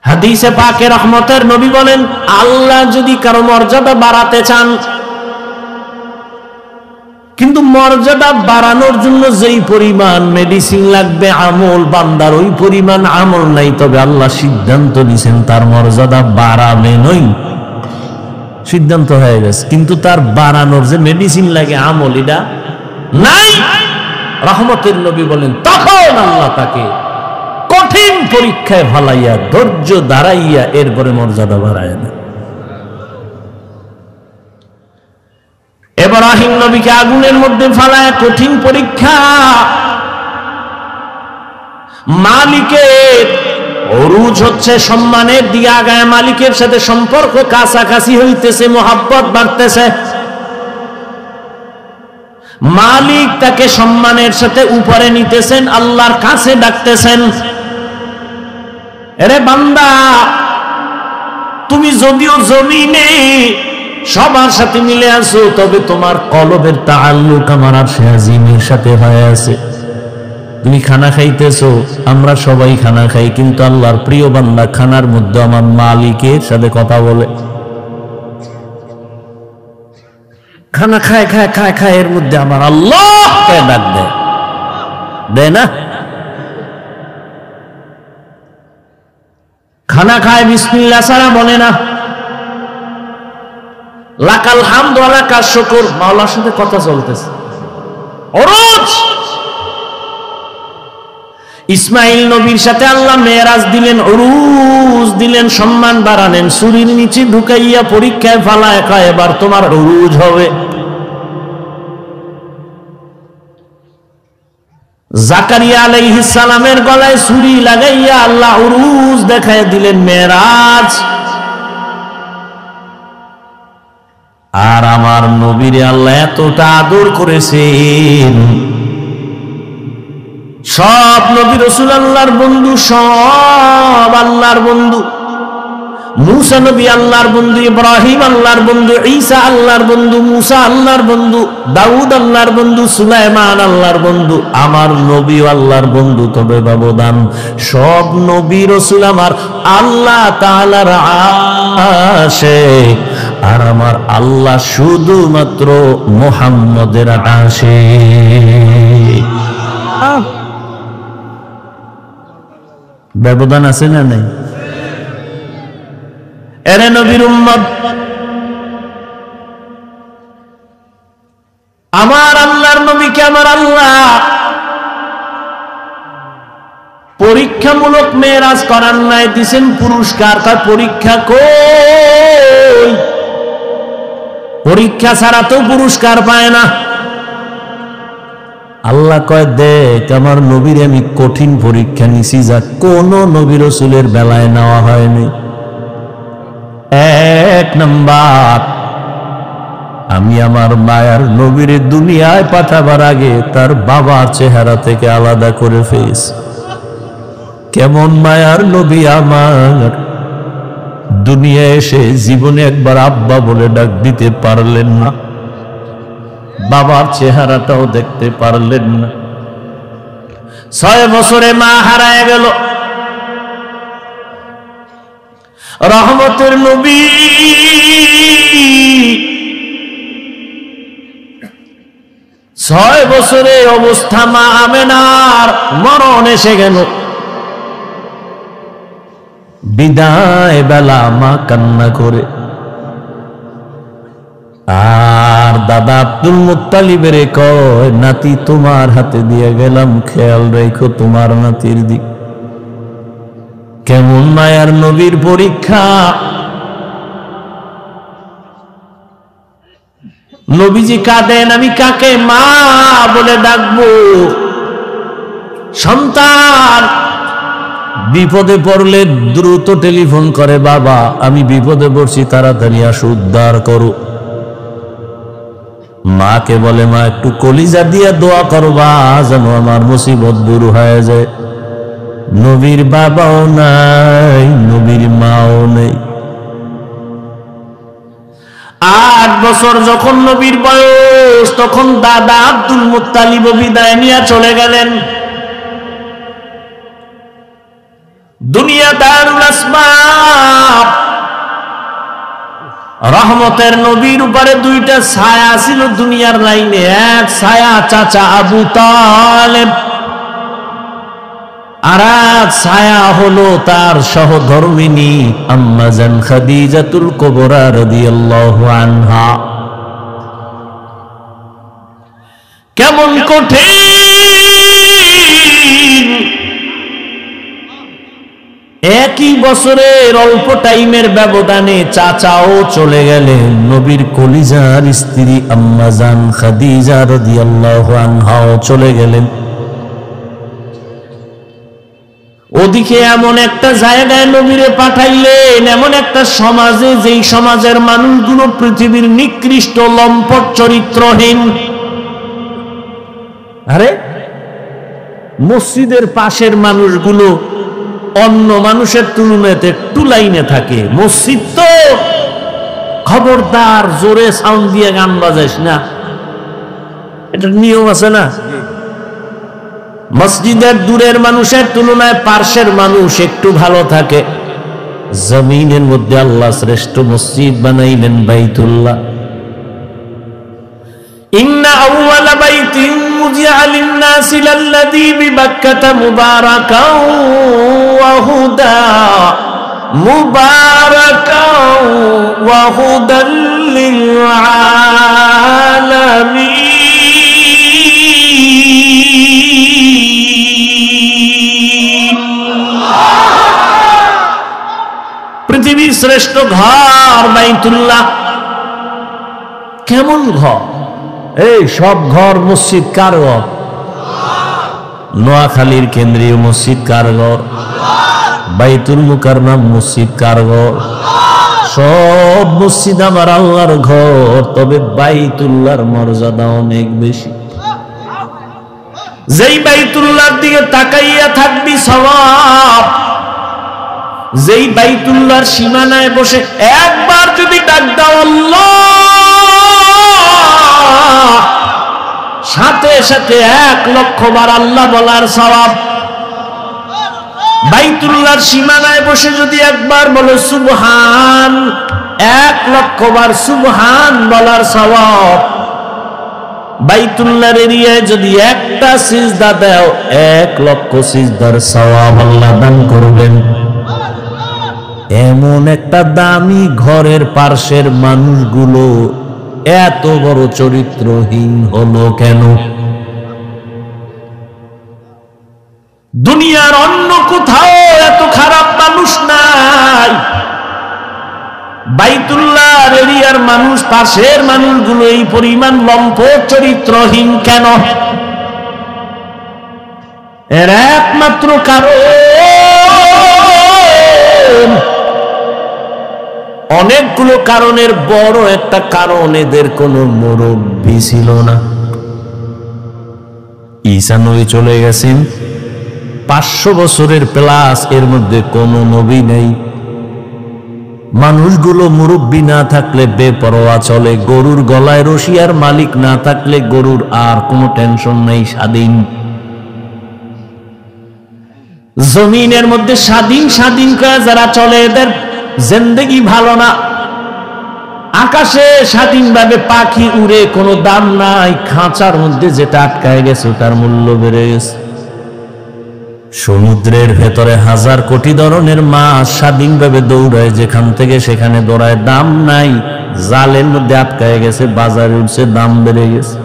হাদিসে পাকে রহমতের নবী বলেন, আল্লাহ যদি কারো মর্যাদা বাড়াতে চান, কিন্তু মর্যাদা বাড়ানোর জন্য যেই পরিমাণ মেডিসিন লাগবে আমল, বান্দার ওই পরিমাণ আমল নাই, তবে আল্লাহ সিদ্ধান্ত নিছেন তার মর্যাদা বাড়াবে নই, সিদ্ধান্ত হয়ে গেছে, কিন্তু তার বাড়ানোর যে মেডিসিন লাগে আমল, এটা নাই। রহমতের নবী বলেন, তখন আল্লাহ তাকে কঠিন পরীক্ষায় ফালাইয়া ধৈর্য দাঁড়াইয়া এরপরে মর্যাদা বাড়ায় না। ইব্রাহিম নবীকে আগুনের মধ্যে ফালায় কঠিন পরীক্ষা। মালিকের উরুজ হচ্ছে সম্মানের দিকে আগায়, মালিকের সাথে সম্পর্ক কাছাকাছি হইতেছে, মোহাব্বত বাড়তেছে। মালিক তাকে সম্মানের সাথে উপরে নিতেছেন, আল্লাহর কাছে ডাকতেছেন, এরে বান্দা, তুমি যদিও জমিনে সবার সাথে মিলে আছো, তবে তোমার কলবের তাআল্লুক আমার আরশে আজিমের সাথে হয়ে আছে। তুমি খানা খাইতেছো, আমরা সবাই খানা খাই, কিন্তু আল্লাহর প্রিয় বান্দা খানার মধ্যে আমার মালিকের সাথে কথা বলে। খানা খায় খায় খায় খায়, এর মধ্যে আমার আল্লাহ ডাক দেয়, দেয় না? খানা খায় বিসমিল্লাহ ছাড়া বলে না। লাকাল হামদু ওয়া লাকাশ শুকর, মাওলার সাথে কথা চলতেছে। ওরজ ইসমাইল নবীর সাথে আল্লাহ মেরাজ দিলেন, উরুজ দিলেন, সম্মান বাড়ালেন, ছুরির নিচে ঢুকাইয়া পরীক্ষায় ফালায় খায়, এবার তোমার উরুজ হবে। জাকারিয়া আলাইহিস সালামের গলায় ছুরি লাগাইয়া আল্লাহ উরুজ দেখায় দিলেন, মেরাজ। আর আমার নবীরে আল্লাহ এতটা আদর করেছেন, সব নবী রাসূল আল্লাহর বন্ধু, সব আল্লাহর বন্ধু। মুসা নবী আল্লাহর বন্ধু, ইব্রাহিম আল্লাহর বন্ধু, ঈসা আল্লাহর বন্ধু, মুসা আল্লাহর বন্ধু, দাউদ আল্লাহর বন্ধু, সুলাইমান আল্লাহর বন্ধু। আমার নবী আল্লাহর বন্ধু, তবে ব্যবধান, সব নবী রাসূল আমার আল্লাহ তাআলার আশিক, আর আমার আল্লাহ শুধুমাত্র মুহাম্মদের আশিক। ব্যবধান আছে না নাই? এরে নবীর উম্মত, আমার আল্লাহর নবীকে আমার আল্লাহ পরীক্ষামূলক মেরাজ করার নাই, দিছেন পুরস্কার। তার পরীক্ষা কই? পরীক্ষা ছাড়া তো পুরস্কার পায় না। আল্লাহ কয়, দেখ আমার নবীর আমি কঠিন পরীক্ষা নিছি, যা কোন নবী রাসূলের বেলায় নেওয়া হয়নি। এক নাম্বার, আমি আমার মায়ার নবীর দুনিয়ায় পাঠাবার আগে তার বাবার চেহারা থেকে আলাদা করে ফেলেছি। কেমন মায়ার নবী আমার, দুনিয়া এসে জীবনে একবার আব্বা বলে ডাক দিতে পারলেন না, বাবার চেহারাটাও দেখতে পারলেন না। 6 বছরে মা হারায় গেল। রহমতের নবী ছয় বছরে অবস্থা মা আমেনার মরণ এসে গেল। বিদায় বেলা মা কান্না করে, আর দাদা আব্দুল মুত্তালিবের কয়, নাতি তোমার হাতে দিয়ে গেলাম, খেয়াল রেখো তোমার নাতির দিক। কেমন মায়ার নবীর পরীক্ষা! নবীজি কাঁদেন, আমি কাকে মা বলে ডাকবো? সন্তান বিপদে পড়লে দ্রুত টেলিফোন করে, বাবা আমি বিপদে পড়ছি, তাড়াতাড়ি আসো, উদ্ধার করো। মাকে বলে, মা একটু কলিজা দিয়া দোয়া করবা যেন আমার মুসিবত দূর হয়ে যায়। নবীর বাবাও নাই, নবীর মাও নেই। 8 বছর যখন নবীর বয়স, তখন দাদা আব্দুল মুত্তালিব বিদায় নিয়ে চলে গেলেন। দুনিয়া দারুল আসবাব। রহমতের নবীর উপরে 2টা ছায়া ছিল দুনিয়ার লাইনে। এক ছায়া চাচা আবু তালেব, আর এক ছায়া হলো তার সহধর্মিনী আম্মা জান খাদিজাতুল কুবরা রাদিয়াল্লাহু আনহা। কেমন কঠিন! একই বছরের অল্প টাইমের ব্যবধানে চাচাও চলে গেলেন, নবীর কলিজার স্ত্রী আম্মা জান খাদিজা রাদিয়াল্লাহু আনহাও চলে গেলেন। ওদিকে এমন একটা জায়গায় নবীরে পাঠাইলেন, এমন একটা সমাজে, যেই সমাজের মানুষগুলো পৃথিবীর নিকৃষ্ট লম্পট চরিত্রহীন। আরে মসজিদের পাশের মানুষগুলো অন্য মানুষের তুলনাতে একটু লাইনে থাকে, মসজিদ তো খবরদার জোরে সাউন্ড দিয়ে গান বাজাইস না, এটা নিয়ম আছে না। মসজিদের দূরের মানুষের তুলনায় পার্শ্বের মানুষ একটু ভালো থাকে। জমিনের মধ্যে আল্লাহ শ্রেষ্ঠ মসজিদ বানাইলেন বাইতুল্লাহ। ইন্না আউওয়ালা বাইতিন মুজিআ লিন-নাসি লাল্লাযী বিবাক্কাতা মুবারাকাও ওয়া হুদা মুবারাকাও ওয়া হুদাল লিল আলামিন। পৃথিবীর শ্রেষ্ঠ ঘর বাইতুল্লাহ। কেমন ঘর? এই সব ঘর মসজিদ কার ঘর? নোয়াখালীর কেন্দ্রীয় মসজিদ কার ঘর? বাইতুল মুকাররম মসজিদ কার ঘর? সব মসজিদ আমার আল্লাহর ঘর, তবে বাইতুল্লাহর মর্যাদা অনেক বেশি। যেই বাইতুল্লাহর দিকে তাকাইয়া থাকবি সওয়াব, যেই বাইতুল্লাহর সীমানায় বসে একবার যদি ডাক দাও আল্লাহ, সাথে সাথে 1,00,000 বার আল্লাহ বলার সওয়াব। বাইতুল্লাহর সীমানায় বসে যদি একবার বলো সুবহান, 1,00,000 বার সুবহান বলার সওয়াব। বাইতুল্লাহর এরিয়ায় যদি একটা সিজদা দাও, 1,00,000 সিজদার সওয়াব আল্লাহ দান করবেন। এমন একটা দামি ঘরের পার্শ্বের মানুষগুলো এত বড় চরিত্রহীন হলো কেন? দুনিয়ার অন্য কোথাও এত খারাপ মানুষ নাই, বাইতুল্লাহর এরিয়ার মানুষ, পাশের মানুষগুলো এই পরিমাণ লম্পট চরিত্রহীন কেন? এর একমাত্র কারণ, অনেকগুলো কারণের বড় একটা কারণ, এদের কোনো মুরব্বী ছিল না। ঈসা নবী চলে গেছেন, 500 বছরের প্লাস, এর মধ্যে কোনো নবী নেই। মানুষগুলো মুরব্বী না থাকলে বেপরোয়া চলে, গরুর গলায় রশি আর মালিক না থাকলে গরুর আর কোনো টেনশন নেই, স্বাধীন। জমিনের মধ্যে স্বাধীন স্বাধীন করে যারা চলে, এদের জিন্দেগি ভালো না। আকাশে স্বাধীনভাবে পাখি উড়ে, কোনো দাম নাই। খাঁচার মধ্যে যেটা আটকায় গেছে তার মূল্য বেড়ে গেছে। সমুদ্রের ভেতরে 1000 কোটি ধরনের মাছ স্বাধীনভাবে দৌড়ায়, যেখান থেকে সেখানে দৌড়ায়, দাম নাই। জালের মধ্যে আটকায় গেছে, বাজারে উঠছে, দাম বেড়ে গেছে।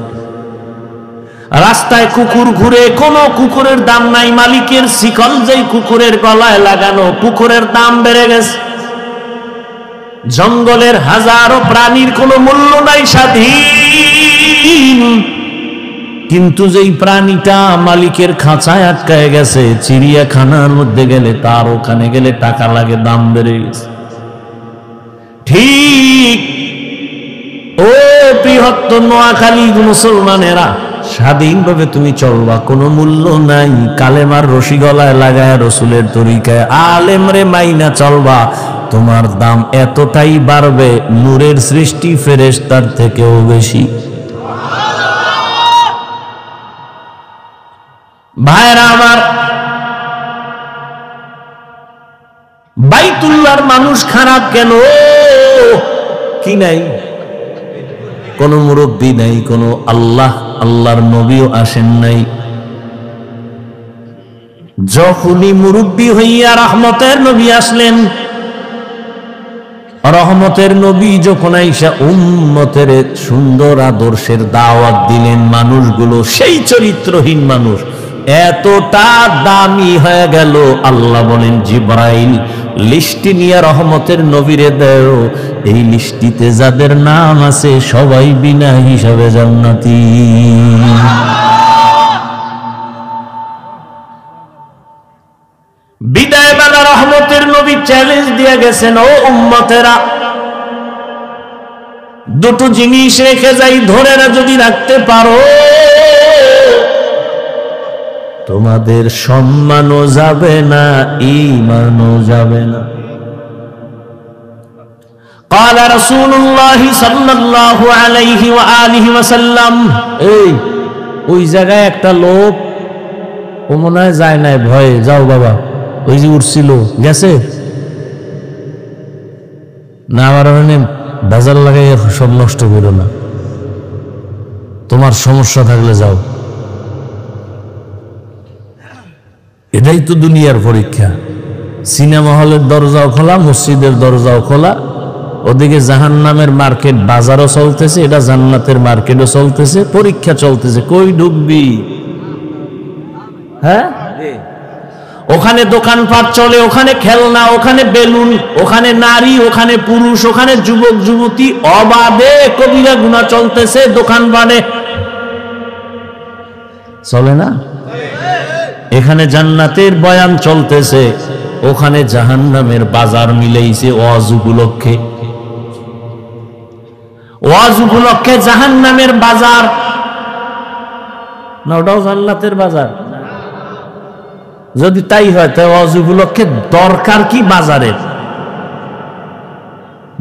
রাস্তায় কুকুর ঘুরে, কোনো কুকুরের দাম নাই। মালিকের শিকল যেই কুকুরের গলায় লাগানো, কুকুরের দাম বেড়ে গেছে। জঙ্গলের হাজারো প্রাণীর কোনো মূল্য নাই, স্বাধীন। কিন্তু যেই প্রাণীটা মালিকের খাঁচায় আটকায় গেছে, চিড়িয়াখানার মধ্যে গেলে, তার ওখানে গেলে টাকা লাগে, দাম বেড়ে গেছে। ঠিক ও বৃহত্তর নোয়াখালী মুসলমানেরা, স্বাধীনভাবে তুমি চলবা, কোনো মূল্য নাই। কালেমার রশি গলায় লাগায় রসুলের তরিকায় আলেমরে মাইনা চলবা, তোমার দাম এতটাই বাড়বে, নূরের সৃষ্টি ফেরেশতার থেকেও বেশি। ভাইরা আমার, বাইতুল্লাহর মানুষ খারাপ কেন? কি নাই? কোন মুরব্বী নাই, কোন আল্লাহর নবীও আসেন নাই। যখনই মুরব্বী হইয়া রহমতের নবী আসলেন, রহমতের নবী যখন আইসা উম্মতের সুন্দর আদর্শের দাওয়াত দিলেন, মানুষগুলো সেই চরিত্রহীন মানুষ এতটা দামি হয়ে গেল। আল্লাহ বলেন, জিবরাইল লিস্টি নিয়ে রহমতের নবীরে দেও, এই লিস্টিতে যাদের নাম আছে সবাই বিনা হিসাবে জান্নাতি। বিদায় বেলা রহমতের নবী চ্যালেঞ্জ দিয়ে গেছেন, ও উম্মতেরা, দুটো জিনিস রেখে যাই, ধরে যদি রাখতে পারো, তোমাদের সম্মানও যাবে না, ঈমানও যাবে না। قال رسول الله صلى الله عليه وآله وسلم এই ওই জায়গায় একটা লোক, ও মনে হয় যায় নাই, ভয়ে, যাও বাবা, ওই যে উঠছিল গেছে না, আমার বাজার লাগাই সব নষ্ট করো না, তোমার সমস্যা থাকলে যাও। এটাই তো দুনিয়ার পরীক্ষা। সিনেমা হলের দরজাও খোলা, মসজিদের দরজাও খোলা, ওদিকে জাহান্নামের মার্কেট বাজারও চলতেছে, এটা জান্নাতের মার্কেটও চলতেছে, পরীক্ষা চলতেছে, কই ঢুকবি? হ্যাঁ, ওখানে দোকানপাট চলে, ওখানে খেলনা, ওখানে বেলুন, ওখানে নারী, ওখানে পুরুষ, ওখানে যুবক যুবতী, অবাধে কবিরা গুনাহ চলতেছে, দোকানপাটে চলে না? এখানে জান্নাতের বয়ান চলতেছে, ওখানে জাহান্নামের বাজার মিলেইছে ওয়াজ উপলক্ষে। ওয়াজ উপলক্ষে জাহান্নামের বাজার না, ওটাও জান্নাতের বাজার। যদি তাই হয় তাহলে ওয়াজ উপলক্ষে দরকার কি বাজারের?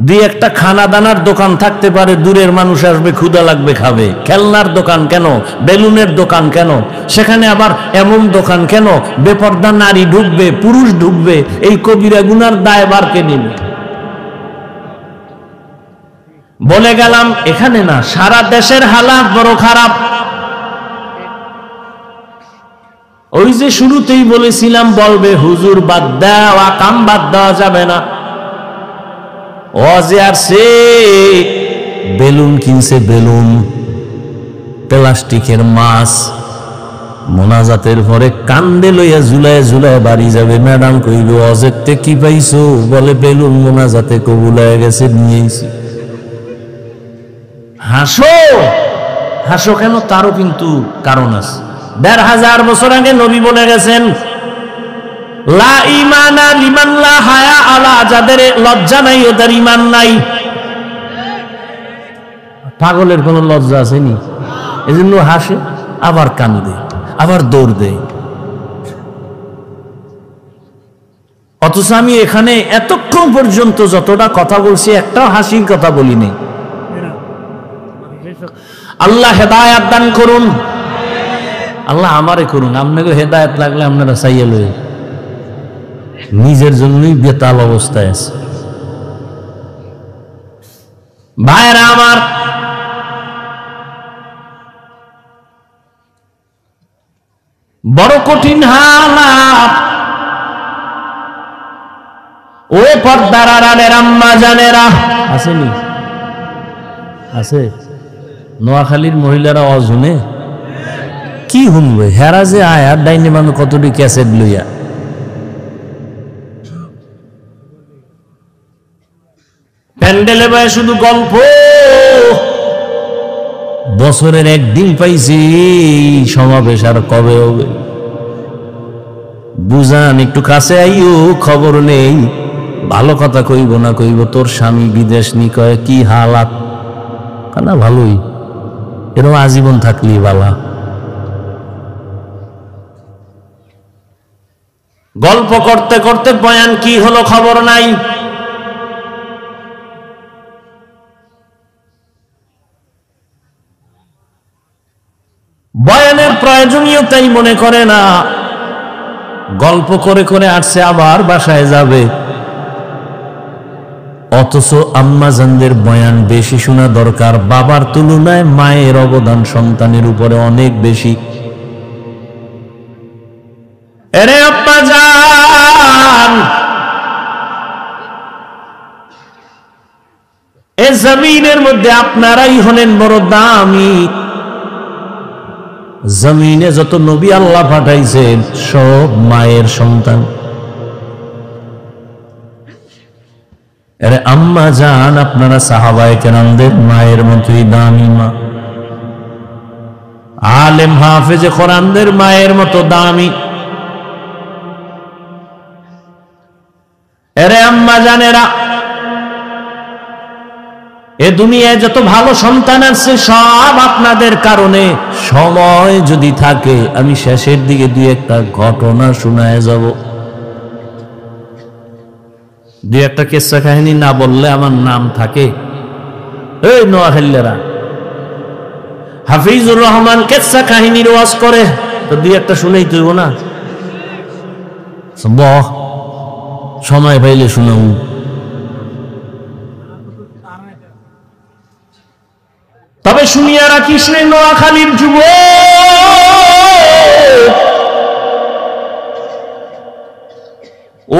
দুই একটা খানা দানার দোকান থাকতে পারে, দূরের মানুষ আসবে, ক্ষুধা লাগবে, খাবে। খেলনার দোকান কেন? বেলুনের দোকান কেন? সেখানে আবার এমন দোকান কেন বেপর্দা নারী ঢুকবে, পুরুষ ঢুকবে? এই কবিরা গুনার দায়ভার কে নেবে? বলে গেলাম এখানে না, সারা দেশের হালাত বড় খারাপ। ওই যে শুরুতেই বলেছিলাম, বলবে হুজুর বাদ দেওয়া, কাম বাদ দেওয়া যাবে না। ওয়াজে আসছে, বেলুন কিনছে, বেলুন, প্লাস্টিকের মাছ, মোনাজাতের পরে কান্দে লইয়া ঝুলায় ঝুলায় বাড়ি যাবে। ম্যাডাম কইবে ওয়াজেতে কি পাইছো? বলে বেলুন মোনাজাতে কবুল হয়ে গেছে, নিয়েছি। হাসো, হাসো কেন? তারও কিন্তু কারণ আছে। ১৫০০ বছর আগে নবী বলে গেছেন, লা ঈমানা লিমান লা হায়া আলা, যাদের লজ্জা নাই ওদের ঈমান নাই। পাগলের কোনো লজ্জা আসেনি, এজন্য হাসে, আবার কান্দে, আবার দৌড় দেয়। অথচ আমি এখানে এতক্ষণ পর্যন্ত যতটা কথা বলছি, একটাও হাসির কথা বলিনি। আল্লাহ হেদায়েত দান করুন, আল্লাহ আমারে করুন। আপনাকে হেদায়েত লাগলে আপনারা চাইয়ে লই, নিজের জন্যই বেতাল অবস্থায় আছে। ভাইরা আমার, বড় কঠিন হালাত। ও পর্দার আড়ালের আম্মা জানেরা, আসেনি? আছে? নোয়াখালীর মহিলারা অজনে কি হুনবে? হেরা যে আয়ার ডাইনে মানুষ কতটি ক্যাসেট লইয়া, প্যান্ডেলে বয়ে শুধু গল্প। বছরের একদিন পাইছি সমাবেশ, আর কবে হবে? বুঝান, একটু কাছে আইও, খবর নেই। ভালো কথা কইব না কইব তোর স্বামী বিদেশ নি, কয় কি হালাত? না ভালোই, এরকম আজীবন থাকলি বালা। গল্প করতে করতে বয়ান কি হলো খবর নাই। বয়ানের প্রয়োজনীয়তাই মনে করে না, গল্প করে করে আসছে, আবার বাসায় যাবে। অথচ আম্মাজানদের বয়ান বেশি শোনা দরকার। বাবার তুলনায় মায়ের অবদান সন্তানের উপরে অনেক বেশি। এরে আব্বাজান, এ জমিনের মধ্যে আপনারাই হলেন বড় দামি। জমিনে যত নবী আল্লাহ পাঠাইছেন সব মায়ের সন্তান। আরে আম্মা জান, আপনারা সাহাবায়ে কেরামদের মায়ের মতোই দামি মা। আলেম হাফেজে কোরআনদের মায়ের মতো দামি। আরে আম্মা জানেরা, এ দুনিয়ায় যত ভালো সন্তান আছে সব আপনাদের কারণে। সময় যদি থাকে আমি শেষের দিকে দুই একটা ঘটনা শোনায় যাব। দুই একটা কিসসা কাহিনী না বললে আমার নাম থাকে। এই নোয়াখালীরা হাফিজুর রহমান কিসসা কাহিনীর ওয়াজ করে, তো দুই একটা শুনেই তুইব না? বহ, সময় পাইলে শুনাও। তবে শুনিয়া রাখিস রে নোয়াখালীর যুবক,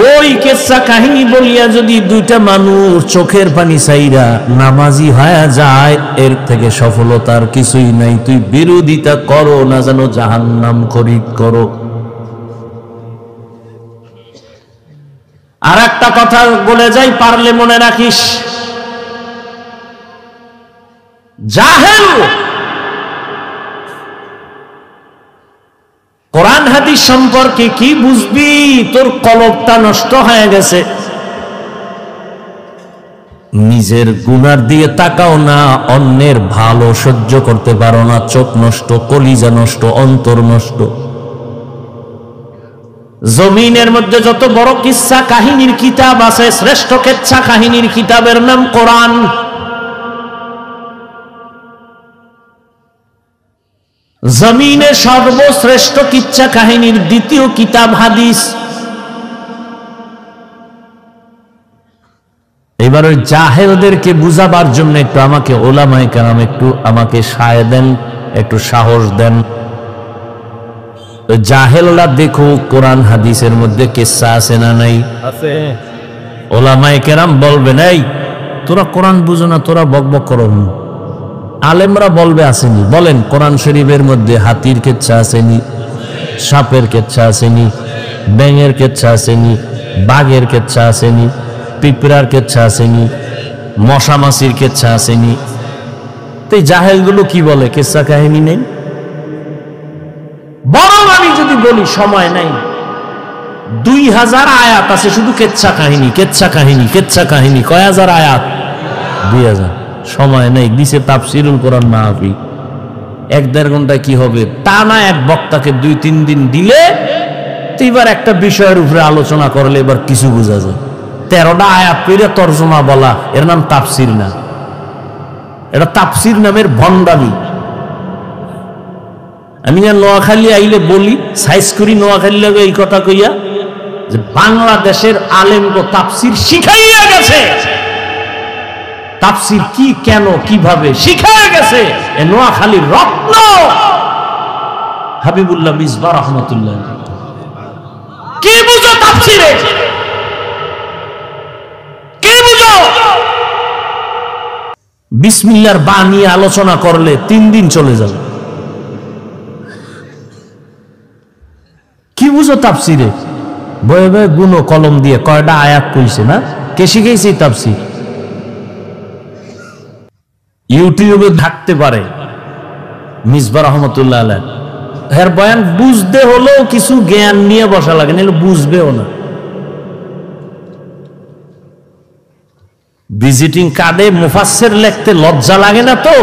ওই কেসা কাহিনী বলিয়া যদি দুইটা মানুষ চোখের পানি চাইরা নামাজি হয়ে যায়, এর থেকে সফলতার কিছুই নাই। তুই বিরোধিতা করো না যেন জাহান্নাম খরিদ করো। আর একটা কথা বলে যাই, পারলে মনে রাখিস, জাহেল কোরআন হাদিস সম্পর্কে কি বুঝবি? তোর কলবটা নষ্ট হয়ে গেছে। নিজের গুনার দিয়ে তাকাও না, অন্যের ভালো সহ্য করতে পারো না, চোখ নষ্ট, কলিজা নষ্ট, অন্তর নষ্ট। জমিনের মধ্যে যত বড় কিসসা কাহিনীর কিতাব আছে, শ্রেষ্ঠ কিসসা কাহিনীর কিতাবের নাম কোরআন। জমিনে সর্বশ্রেষ্ঠ কিচ্ছা কাহিনীর দ্বিতীয় কিতাব হাদিস। এবার ওই জাহেলদেরকে বুঝাবার জন্য একটু আমাকে ওলামায়ে কেরাম একটু আমাকে সায় দেন, একটু সাহস দেন। জাহেলরা দেখো কোরআন হাদিসের মধ্যে কিসসা আছে না নাই? আছে। ওলামায়ে কেরাম বলবেন, এই তোরা কোরআন বুঝো না, তোরা বকবক করো। আলেমরা বলবে আসেনি। বলেন, কোরআন শরীফের মধ্যে হাতির কিচ্ছা আসেনি, সাপের কিচ্ছা আসেনি, ব্যাঙের কিচ্ছা আসেনি, বাঘের কিচ্ছা আসেনি, পিঁপড়ার কিচ্ছা আসেনি, মশা মাছির কিচ্ছা আসেনি? তো এই জাহেলগুলো কি বলে কিচ্ছা কাহিনী নেই? বরং আমি যদি বলি, সময় নাই, 2000 আয়াত আছে শুধু কিচ্ছা কাহিনী, কিচ্ছা কাহিনী, কিচ্ছা কাহিনী। কয় হাজার আয়াত? 2000। সময় নেই, দিছে তাফসিরুল কোরআন মাহফিল, 1-1.5 ঘন্টায় কি হবে? টানা এক বক্তাকে 2-3 দিন দিলে তো এবার একটা বিষয়ের উপরে আলোচনা করলে এবার কিছু বোঝা যায়। 13টা আয়াত পেরে তর্জমা বলা, এর নাম তাফসির না, এটা তাফসির নামের ভণ্ডামি। আমি না নোয়াখালী আইলে বলি, সাইজ করি নোয়াখালী লাগে এই কথা কইয়া যে বাংলাদেশের আলেমগো তাফসির শিখাইয়া গেছে। তাফসির কি, কেন, কিভাবে শিখায় গেছে এ নোয়াখালীর রত্ন হাবিবুল্লাহ মিসবাহ রাহমাতুল্লাহ। কি বুঝো তাফসিরে? কি বুঝো? বিসমিল্লাহর বা নিয়ে আলোচনা করলে 3 দিন চলে যাবে। কি বুঝো তাফসিরে? বয়ে বয়ে গুনো কলম দিয়ে কয়টা আয়াত কইছে না? কে শিখাইছে তাফসির? ইউটিউবে থাকতে পারে মিসবাহ রাহমাতুল্লাহ আলাইহি, এর বয়ান বুঝতে হলেও কিছু জ্ঞান নিয়ে বসা লাগে, নাহলে বুঝবেও না। ভিজিটিং কার্ডে মুফাসসির লিখতে লজ্জা লাগে না তো?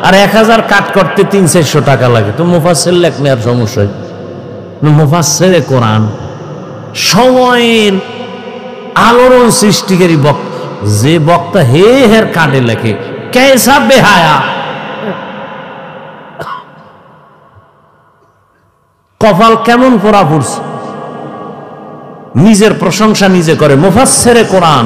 আর 1000 কাট করতে 300-400 টাকা লাগে, তো মুফাসসির লিখলে আর সমস্যা? মুফাসসিরে কোরআন সময়ের আলোড়ন সৃষ্টিকারী বক্তা, যে বক্তা হের কার্ডে লেখে, कैसा बेहाया, কপাল কেমন পোড়া পড়ছে। নিজের প্রশংসা নিজে করে, মুফাসসিরে কোরআন।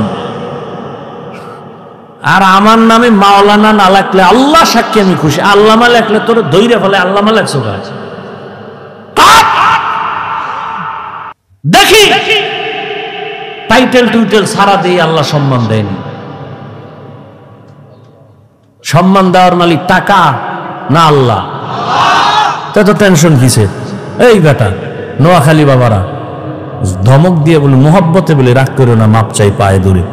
আর আমার নামে মাওলানা না লাগলে আল্লাহ সাক্ষী আমি খুশি, আল্লামা লেখলে তোর ধৈর্য ফলে আল্লামা লেখছো কাজ। দেখি টাইটেল টুইটেল সারা দিয়ে আল্লাহ সম্মান দেয়নি। সম্মান দেওয়ার মালিক টাকা না আল্লাহ? তত টেনশন কিসে? এই বেটা নোয়াখালী বাবারা ধমক দিয়ে বলে, মোহব্বতে বলে, রাগ করো না, মাপ চাই পায়ে ধরে।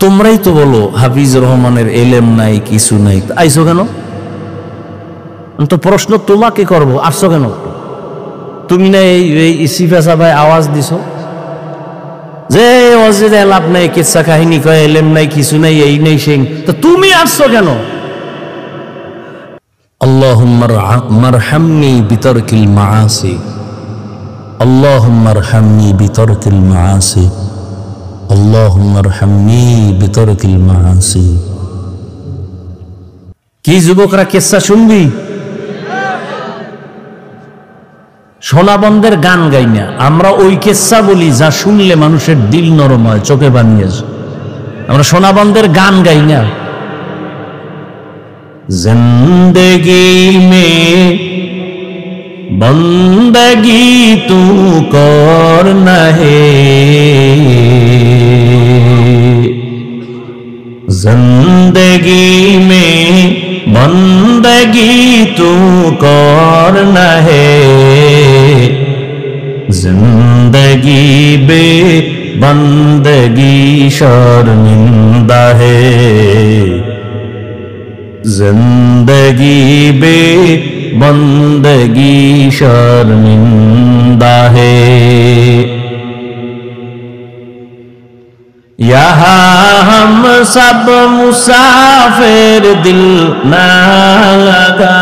তোমরাই তো বলো হাফিজুর রহমানের এলেম নাই, কিছু নাই, আইসো কেন? তো প্রশ্ন তোমাকে করবো, আসছো কেন? তুমি না এই সিফাসা ভাই আওয়াজ দিছো যে অজেদে লাভ নাই, কিচ্ছা কাহিনী কয়, এলেম নাই, কিছু নাই, এই নেই সেই, তো তুমি আসছো কেন? আল্লাহুম্মা মারহামনি বিতারকিল মাআসি, আল্লাহুম্মা মারহামনি বিতারকিল মাআসি। আল্লাহুম্মা আরহামনি বিতারকিল মাআসি। কি যুবকরা কিসসা শুনবি? সোনাবন্ধের গান গাই না আমরা, ওই কিসসা বলি যা শুনলে মানুষের দিল নরম হয়, চোখে বানিয়ে আসে। আমরা সোনাবন্ধের গান গাই না। জিন্দেগি মে বন্দগি তু করনা হে, जिंदगी में बंदगी तू करना है, जिंदगी बे बंदगी शर्मिंदा है, जिंदगी बे बंदगी शर्मिंदा है। यहाँ हम सब मुसाफिर दिल ना लगा,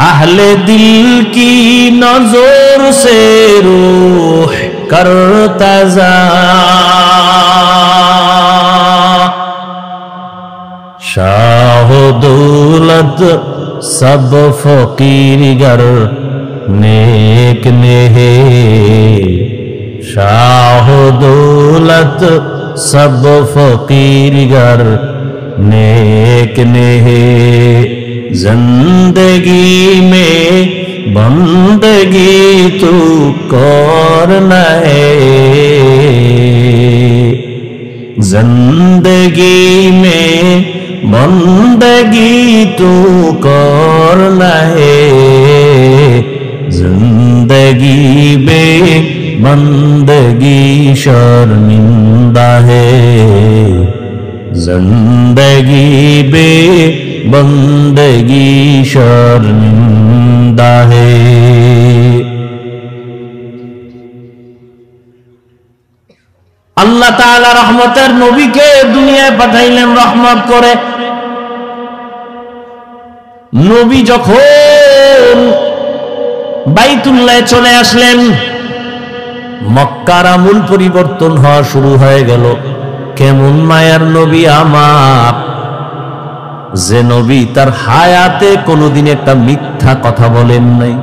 अहले दिल की नजर से रूह करता जा, शाह दौलत सब फकीर गर नेक ने है, शाह दौलत सब फकीर गर नेक ने है, जिंदगी में बंदगी तू करना है, जिंदगी में बंदगी तू करना है, जिंदगी बे बंदगी शर्मिंदा है, जिंदगी बे बंदगी शर्मिंदा है। আল্লাহ তাআলা রহমতের নবীকে দুনিয়ায় পাঠাইলেন রহমত করে। নবী যখন বাইতুল্লাহে চলে আসলেন, মক্কার আমূল পরিবর্তন হওয়া শুরু হয়ে গেল। কেমন মায়ার নবী আমার, যে নবী তার হায়াতে কোনোদিন একটা মিথ্যা কথা বলেন নাই।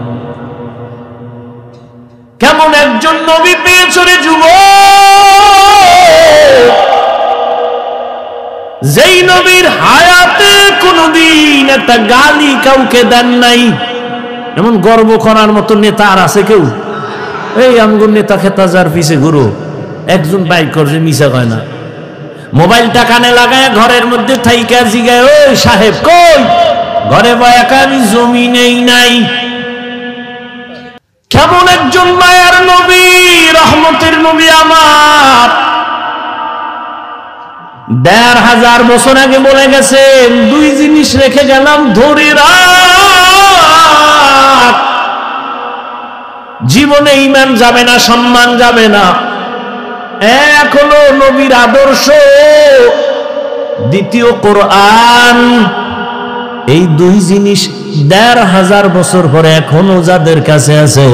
কেমন একজন নবী পেয়েছ রে যুবক, যেই নবীর হায়াতে কোনোদিন একটা গালি কাউকে দেন নাই। এমন গর্ব করার মতো নেতা আর আছে কেউ? এই আমগুর নেতা খেতা যার পিছে ঘুরো, একজন বাইক করছে মিশা কয় না, মোবাইলটা কানে লাগায় ঘরের মধ্যে থাইকা জিগায়, ওই সাহেব কই? ঘরে বয়াকা আমি জমি নেই নাই। কেমন একজন মায়ার নবী, রহমতের নবী আমার, ১৫০০ বছর আগে বলে গেছেন, দুই জিনিস রেখে গেলাম ধরে রাখ, জীবনে ঈমান যাবে না, সম্মান যাবে না। এক হলো নবীর আদর্শ, দ্বিতীয় কোরআন। এই দুই জিনিস ১৫০০ বছর পরে এখনো যাদের কাছে আছে,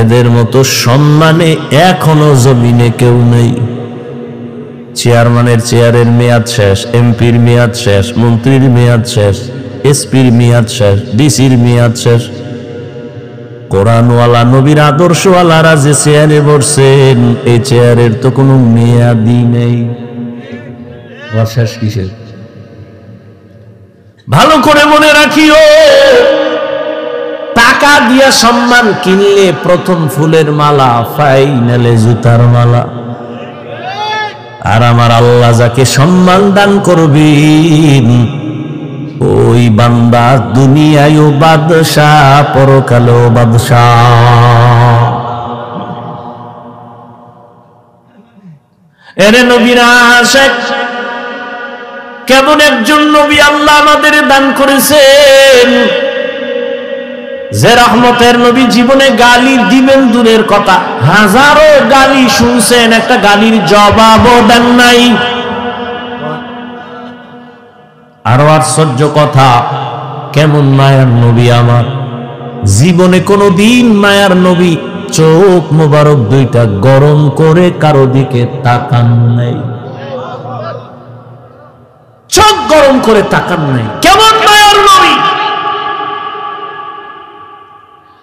এদের মতো সম্মানে এখনো জমিনে কেউ নেই। চেয়ারম্যানের চেয়ারের মেয়াদ শেষ, এমপির মেয়াদ শেষ, মন্ত্রীর মেয়াদ শেষ, এসপির মেয়াদ শেষ, ডিসির মেয়াদ শেষ। কোরআনওয়ালা নবীর আদর্শওয়ালারা যে চেয়ারে বসছেন, এই চেয়ারের তো কোনো মেয়াদই নেই। শেষ কিসের? ভালো করে মনে রাখিও, টাকা দিয়া সম্মান কিনলে প্রথম ফুলের মালা, ফাইনালে জুতার মালা। আর আমার আল্লাহ যাকে সম্মান দান করবেন, ওই বান্দা দুনিয়ায়ও বাদশাহ, পরকালেও বাদশাহ। এরে নবীরা আশেক, কেমন একজন নবী আল্লাহ আমাদের দান করেছেন, যে রহমতের নবী জীবনে গালি দিবেন দূরের কথা, হাজারো গালি শুনছেন, একটা গালির জবাবও দেন নাই। আরো আশ্চর্য কথা, কেমন মায়ার নবী আমার, জীবনে কোনদিন মায়ার নবী চোখ মোবারক দুইটা গরম করে কারো দিকে তাকান নাই, চোখ গরম করে তাকান নাই। কেমন মায়ার নবী,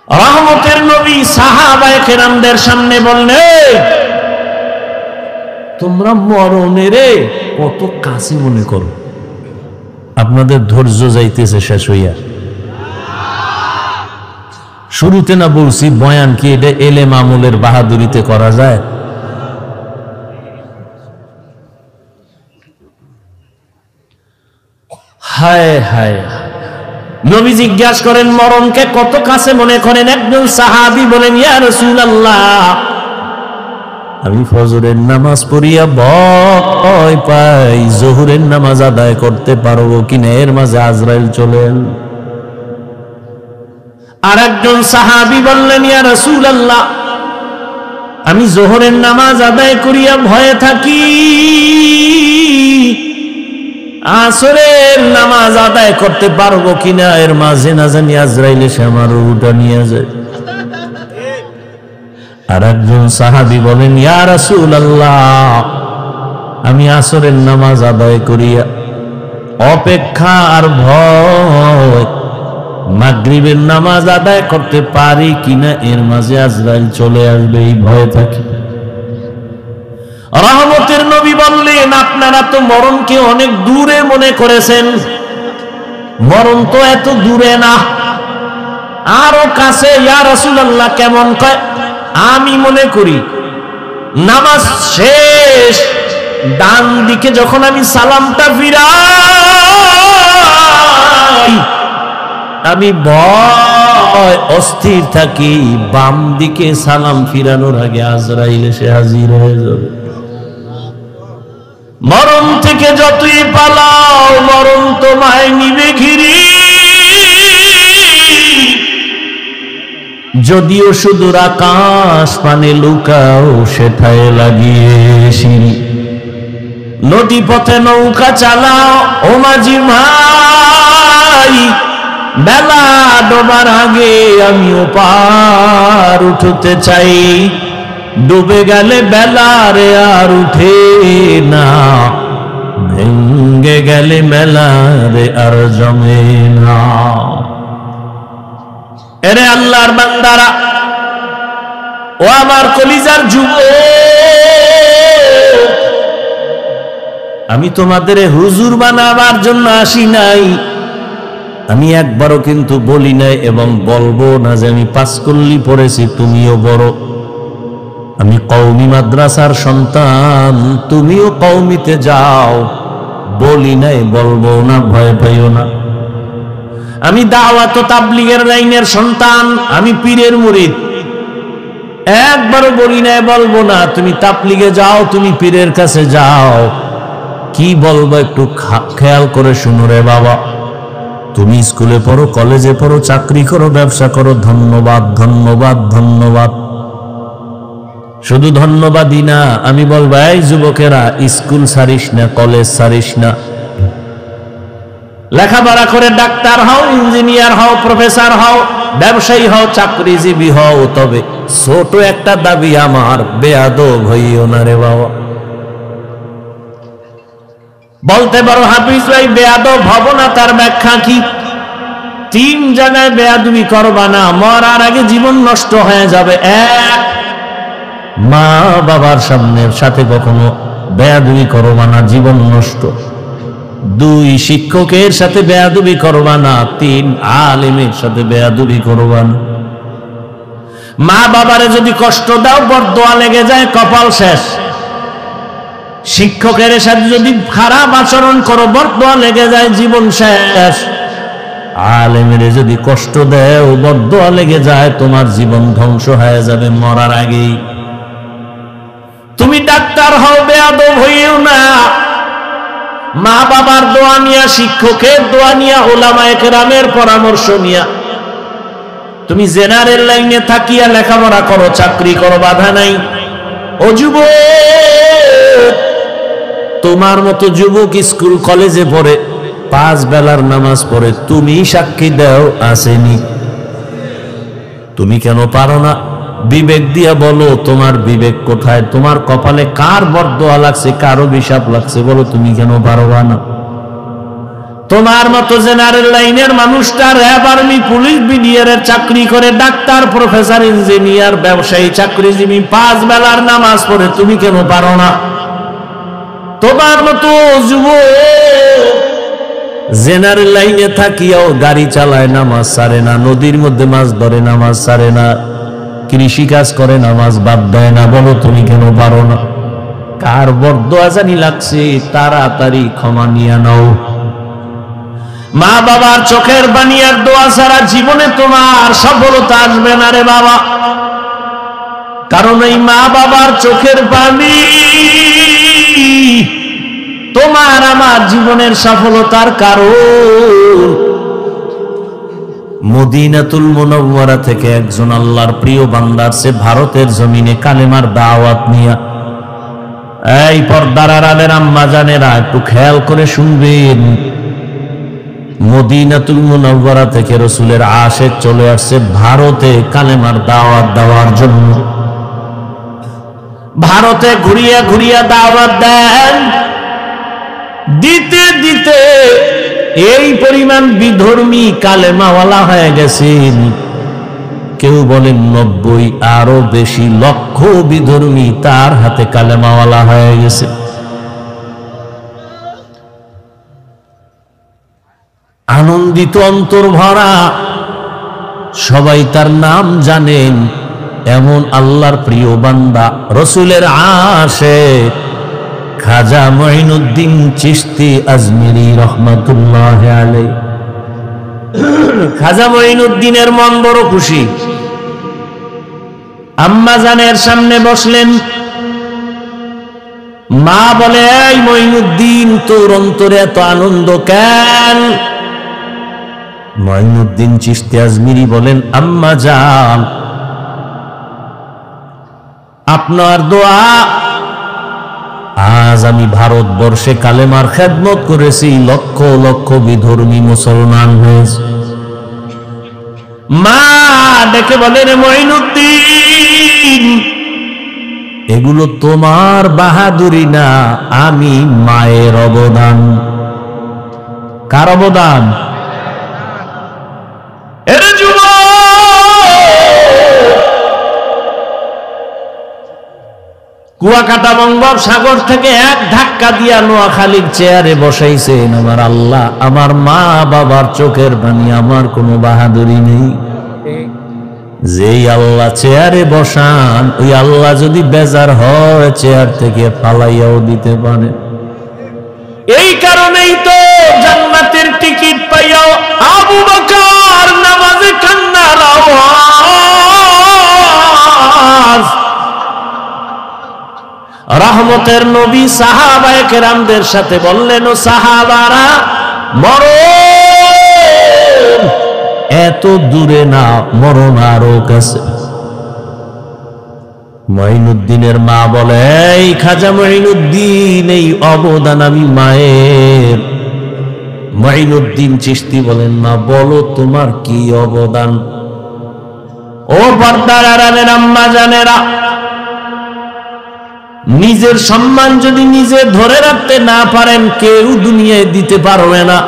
রহমতের নবী। সাহাবায়ে কেরামদের সামনে বললেন, তোমরা মরণের কত কাছে মনে করো, আপনাদের ধৈর্য যাইতেছে শেষ হইয়া। শুরুতে না বলছি বয়ান কি এটা এলেম আমলের বাহাদুরিতে করা যায়? হায় হায়। নবী জিজ্ঞাসা করেন মরণকে কত কাছে মনে করেন? একজন সাহাবী বলেন, ইয়া রাসূলুল্লাহ, আমি ফজরের নামাজ পড়িয়া ভয় পাই জোহরের নামাজ আদায় করতে পারবো কিনা, এর মাঝে আজরাইল চলেন। আর একজন সাহাবী বললেন, ইয়া রাসূলুল্লাহ, আমি জোহরের নামাজ আদায় করিয়া ভয়ে থাকি, আসরের নামাজ আদায় করতে পারবো কিনা, এর মাঝে না জানি আজরাইল এসে আমার রূহটা নিয়ে যায়। আর একজন সাহাবী বলেন, ইয়া রাসূলুল্লাহ, আমি আসরের নামাজ আদায় করিয়া অপেক্ষা আর ভয় মাগরিবের নামাজ আদায় করতে পারি কিনা, এর মাঝে আজরাইল চলে আসবে, এই ভয়ে থাকি। রহমতের নবী বললেন, আপনারা তো মরণকে অনেক দূরে মনে করেছেন, মরণ তো এত দূরে না, আরো কাছে। ইয়া রাসূলুল্লাহ, কেমন? কয়, আমি মনে করি নামাজ শেষ ডান দিকে যখন আমি সালামটা ফিরাই, আমি ভয় অস্থির থাকি, বাম দিকে সালাম ফিরানোর আগে আজরাইল এসে হাজির হয়ে যাবে। মরণ থেকে যতই পালাও, মরণ তোমায় নিবে ঘিরি, যদিও সুদূর আকাশ পানে লুকাও সেথায় লাগিয়ে সিঁড়ি, নদী পথে নৌকা চালাও ও মাঝি ভাই, বেলা ডোবার আগে আমিও পার উঠতে চাই, ডুবে গেলে বেলা রে আর উঠে না, ভেঙ্গে গেলে মেলা রে আর জমে না। এরে আল্লাহর বান্দারা, ও আমার কলিজার যুবক, আমি তোমাদের হুজুর বানাবার জন্য আসি নাই, আমি একবারও কিন্তু বলি নাই এবং বলবো না যে আমি পাঁচকল্লি পড়েছি তুমিও বড়, আমি কওমি মাদ্রাসার সন্তান তুমিও কওমিতে যাও, বলি নাই, বলবো না, ভয় পাইও না। আমি দাওয়াত ও তাবলীগের লাইনের সন্তান, আমি পীরের মুরিদ, একবারও বলি নাই, বলবো না তুমি তাবলীগে যাও, তুমি পীরের কাছে যাও। কি বলবো একটু খেয়াল করে শুনো রে বাবা, তুমি স্কুলে পড়ো, কলেজে পড়ো, চাকরি করো, ব্যবসা করো, ধন্যবাদ ধন্যবাদ ধন্যবাদ, শুধু ধন্যবাদই না, আমি বলবো এই যুবকেরা, স্কুল ছাড়িস না, কলেজ ছাড়িস না, লেখাপড়া করে ডাক্তার হও, ইঞ্জিনিয়ার হও, প্রফেসর হও, ব্যবসায়ী হও, চাকরিজীবী হও, তবে ছোট একটা দাবি আমার, বেয়াদব হইও না রে বাবা। বলতে পারো হাফিজ ভাই বেয়াদব হব না, তার ব্যাখ্যা কি? 3 জায়গায় বেয়াদবি করবা না, মরার আগে জীবন নষ্ট হয়ে যাবে। 1, মা বাবার সাথে কখনো বেয়াদবি করবা না, জীবন নষ্ট। 2, শিক্ষকের সাথে বেয়াদবি করবা না। 3, আলেমের সাথে বেয়াদবি করবা না। মা বাবারে যদি কষ্ট দাও, বরদোয়া লেগে যায়, কপাল শেষ। শিক্ষকের সাথে যদি খারাপ আচরণ করো, বরদোয়া লেগে যায়, জীবন শেষ। আলেমের যদি কষ্ট দেও, বরদোয়া লেগে যায়, তোমার জীবন ধ্বংস হয়ে যাবে মরার আগেই। তুমি ডাক্তার হও, বেয়াদব হইও না। মা বাবার দোয়া নিয়া, শিক্ষকের দোয়া নিয়া, উলামায়ে কেরামের পরামর্শ নিয়া তুমি জেনারেল লাইনে থাকিয়া লেখাপড়া করো, চাকরি করো, বাধা নাই। ও যুবক, তোমার মতো যুবক স্কুল কলেজে পড়ে, 5 বেলার নামাজ পড়ে, তুমি সাক্ষী দাও আসেনি? তুমি কেন পারো না? বিবেক দিয়া বলো, তোমার বিবেক কোথায়? তোমার কপালে কার বরদোয়া লাগছে, কার অভিশাপ লাগছে, বলো তুমি কেন পারবা না? তোমার মতো জেনারেল লাইনের মানুষটা র্যাব, আর্মি, পুলিশ, বিডিআরের চাকরি করে, ডাক্তার, প্রফেসর, ইঞ্জিনিয়ার, ব্যবসায়ী, চাকরিজীবী, 5 বেলার নামাজ পড়ে, তুমি কেন পারো না? তোমার মতো যুবক জেনারেল লাইনে থাকিয়াও গাড়ি চালায়, নামাজ ছাড়ে না, নদীর মধ্যে মাছ ধরে, নামাজ ছাড়ে না, কৃষি কাজ করে, নামাজ বাদ দেয় না, বলো তুমি কেন পারো না? কার বরদোয়া জানি লাগছে, তাড়াতাড়ি ক্ষমা নিয়ে নাও। মা বাবার চোখের পানি আর দোয়া ছাড়া জীবনে তোমার সফলতা আসবে না রে বাবা। কারণ এই মা বাবার চোখের পানি তোমার আমার জীবনের সফলতার কারণ। মদিনাতুল মুনাওয়ারা থেকে একজন আল্লাহর প্রিয় বান্দা আসছে ভারতের জমিনে কালেমার দাওয়াত নিয়ে। এই পর্দার আড়ালের আম্মা জানেরা একটু খেয়াল করে শুনবেন, মদিনাতুল মুনাওয়ারা থেকে রাসূলের আশিক চলে আসছে ভারতে কালেমার দাওয়াত দেওয়ার জন্য। ভারতে ঘুরিয়া ঘুরিয়া দাওয়াত দেন, দিতে দিতে এই পরিমাণ বিধর্মী কালেমাওয়ালা হয়ে গেছেন, কেউ বলেন 90, আরো বেশি লক্ষ বিধর্মী তার হাতে কালেমাওয়ালা হয়ে গেছে। আনন্দিত অন্তর ভরা, সবাই তার নাম জানেন, এমন আল্লাহর প্রিয় বান্দা রাসূলের আশিক খাজা মঈনুদ্দিন চিশতি আজমিরি রহমাতুল্লাহ আলাইহি। খাজা মঈনুদ্দিনের মন বড় খুশি। আম্মা জানের সামনে বসলেন, মা বলে, এই মঈনুদ্দিন, তোর অন্তরে এত আনন্দ কেন? মঈনুদ্দিন চিশতি আজমিরি বলেন, আম্মা জান, আপনার দোয়া আজ আমি ভারতবর্ষে কালেমার খেদমত করেছি, লক্ষ লক্ষ বিধর্মী মুসলমান হয়েছে। মা ডেকে বলেন, মঈনুদ্দিন, এগুলো তোমার বাহাদুরি না, আমি মায়ের অবদান। কার অবদান? এর যুবক, কুয়াকাটা বঙ্গোপসাগর থেকে এক ধাক্কা দিয়া নোয়াখালীর চেয়ারে বসাইছেন আমার আল্লাহ। আমার মা বাবার চোখের পানি, আমার কোনো বাহাদুরি নেই। যেই আল্লাহ চেয়ারে বসান, ওই আল্লাহ যদি বেজার হয় চেয়ার থেকে ফালাইয়াও দিতে পারে। এই কারণেই তো জান্নাতের টিকিট পাইয়াও আবু বকর নামাজে কান্নার আওয়াজ, রহমতের নবী সাহাবায়ে কেরামদের সাথে বললেন, ও সাহাবারা, মরণ এত দূরে না, মরণ আরো কাছে। মঈনুদ্দিনের মা বলে, এই খাজা মঈনুদ্দিন, এই অবদান আমি মায়ের। মঈনুদ্দিন চিশতি বলেন, মা বলো তোমার কি অবদান? ও পর্দার আড়ালের আম্মা জানেরা, নিজের সম্মান যদি নিজে ধরে রাখতে না পারেন, কেউ দুনিয়ায় দিতে পারবে না।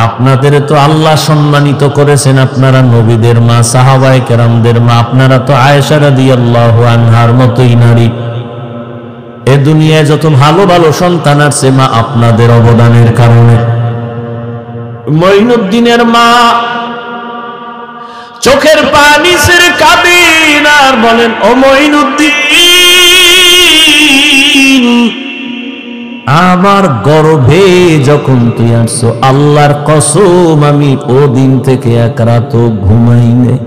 আপনাদের তো আল্লাহ সম্মানিত করেছেন, আপনারা নবীদের মা, সাহাবায়ে কেরামদের মা, আপনারা তো আয়েশা রাদিয়াল্লাহু আনহার মতোই নারী। এ দুনিয়ায় যত ভালো ভালো সন্তান আছে, মা আপনাদের অবদানের কারণে। মঈনুদ্দিনের মা চোখের পানি ছেড়ে কাঁদেন আর বলেন, ও মঈনুদ্দিন, আমার গর্ভে যখন তুই আসছো, আল্লাহর কসম আমি ওদিন থেকে এক রাতও ঘুমাই নাই।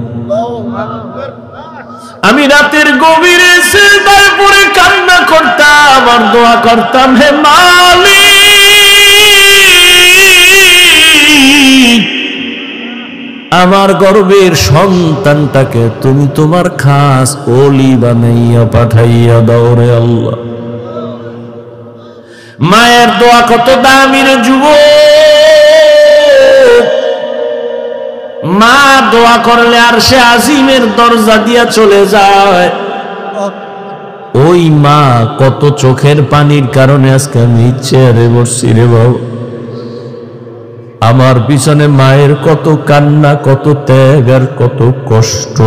আমি রাতের গভীরে সিজদায় পড়ে কান্না করতাম আর দোয়া করতাম, হে মালিক, আমার গর্ভের সন্তানটাকে তুমি তোমার খাস ওলি বানাইয়া পাঠাইয়া দাও রে আল্লাহ। মায়ের দোয়া কত দামি রে যুবক। মা দোয়া করলে আর সে আজিমের দরজা দিয়া চলে যায়। ওই মা কত চোখের পানির কারণে আজকে আমি চেয়ারে বসছি রে বাবা। আমার পিছনে মায়ের কত কান্না, কত ত্যাগ আর কত কষ্ট।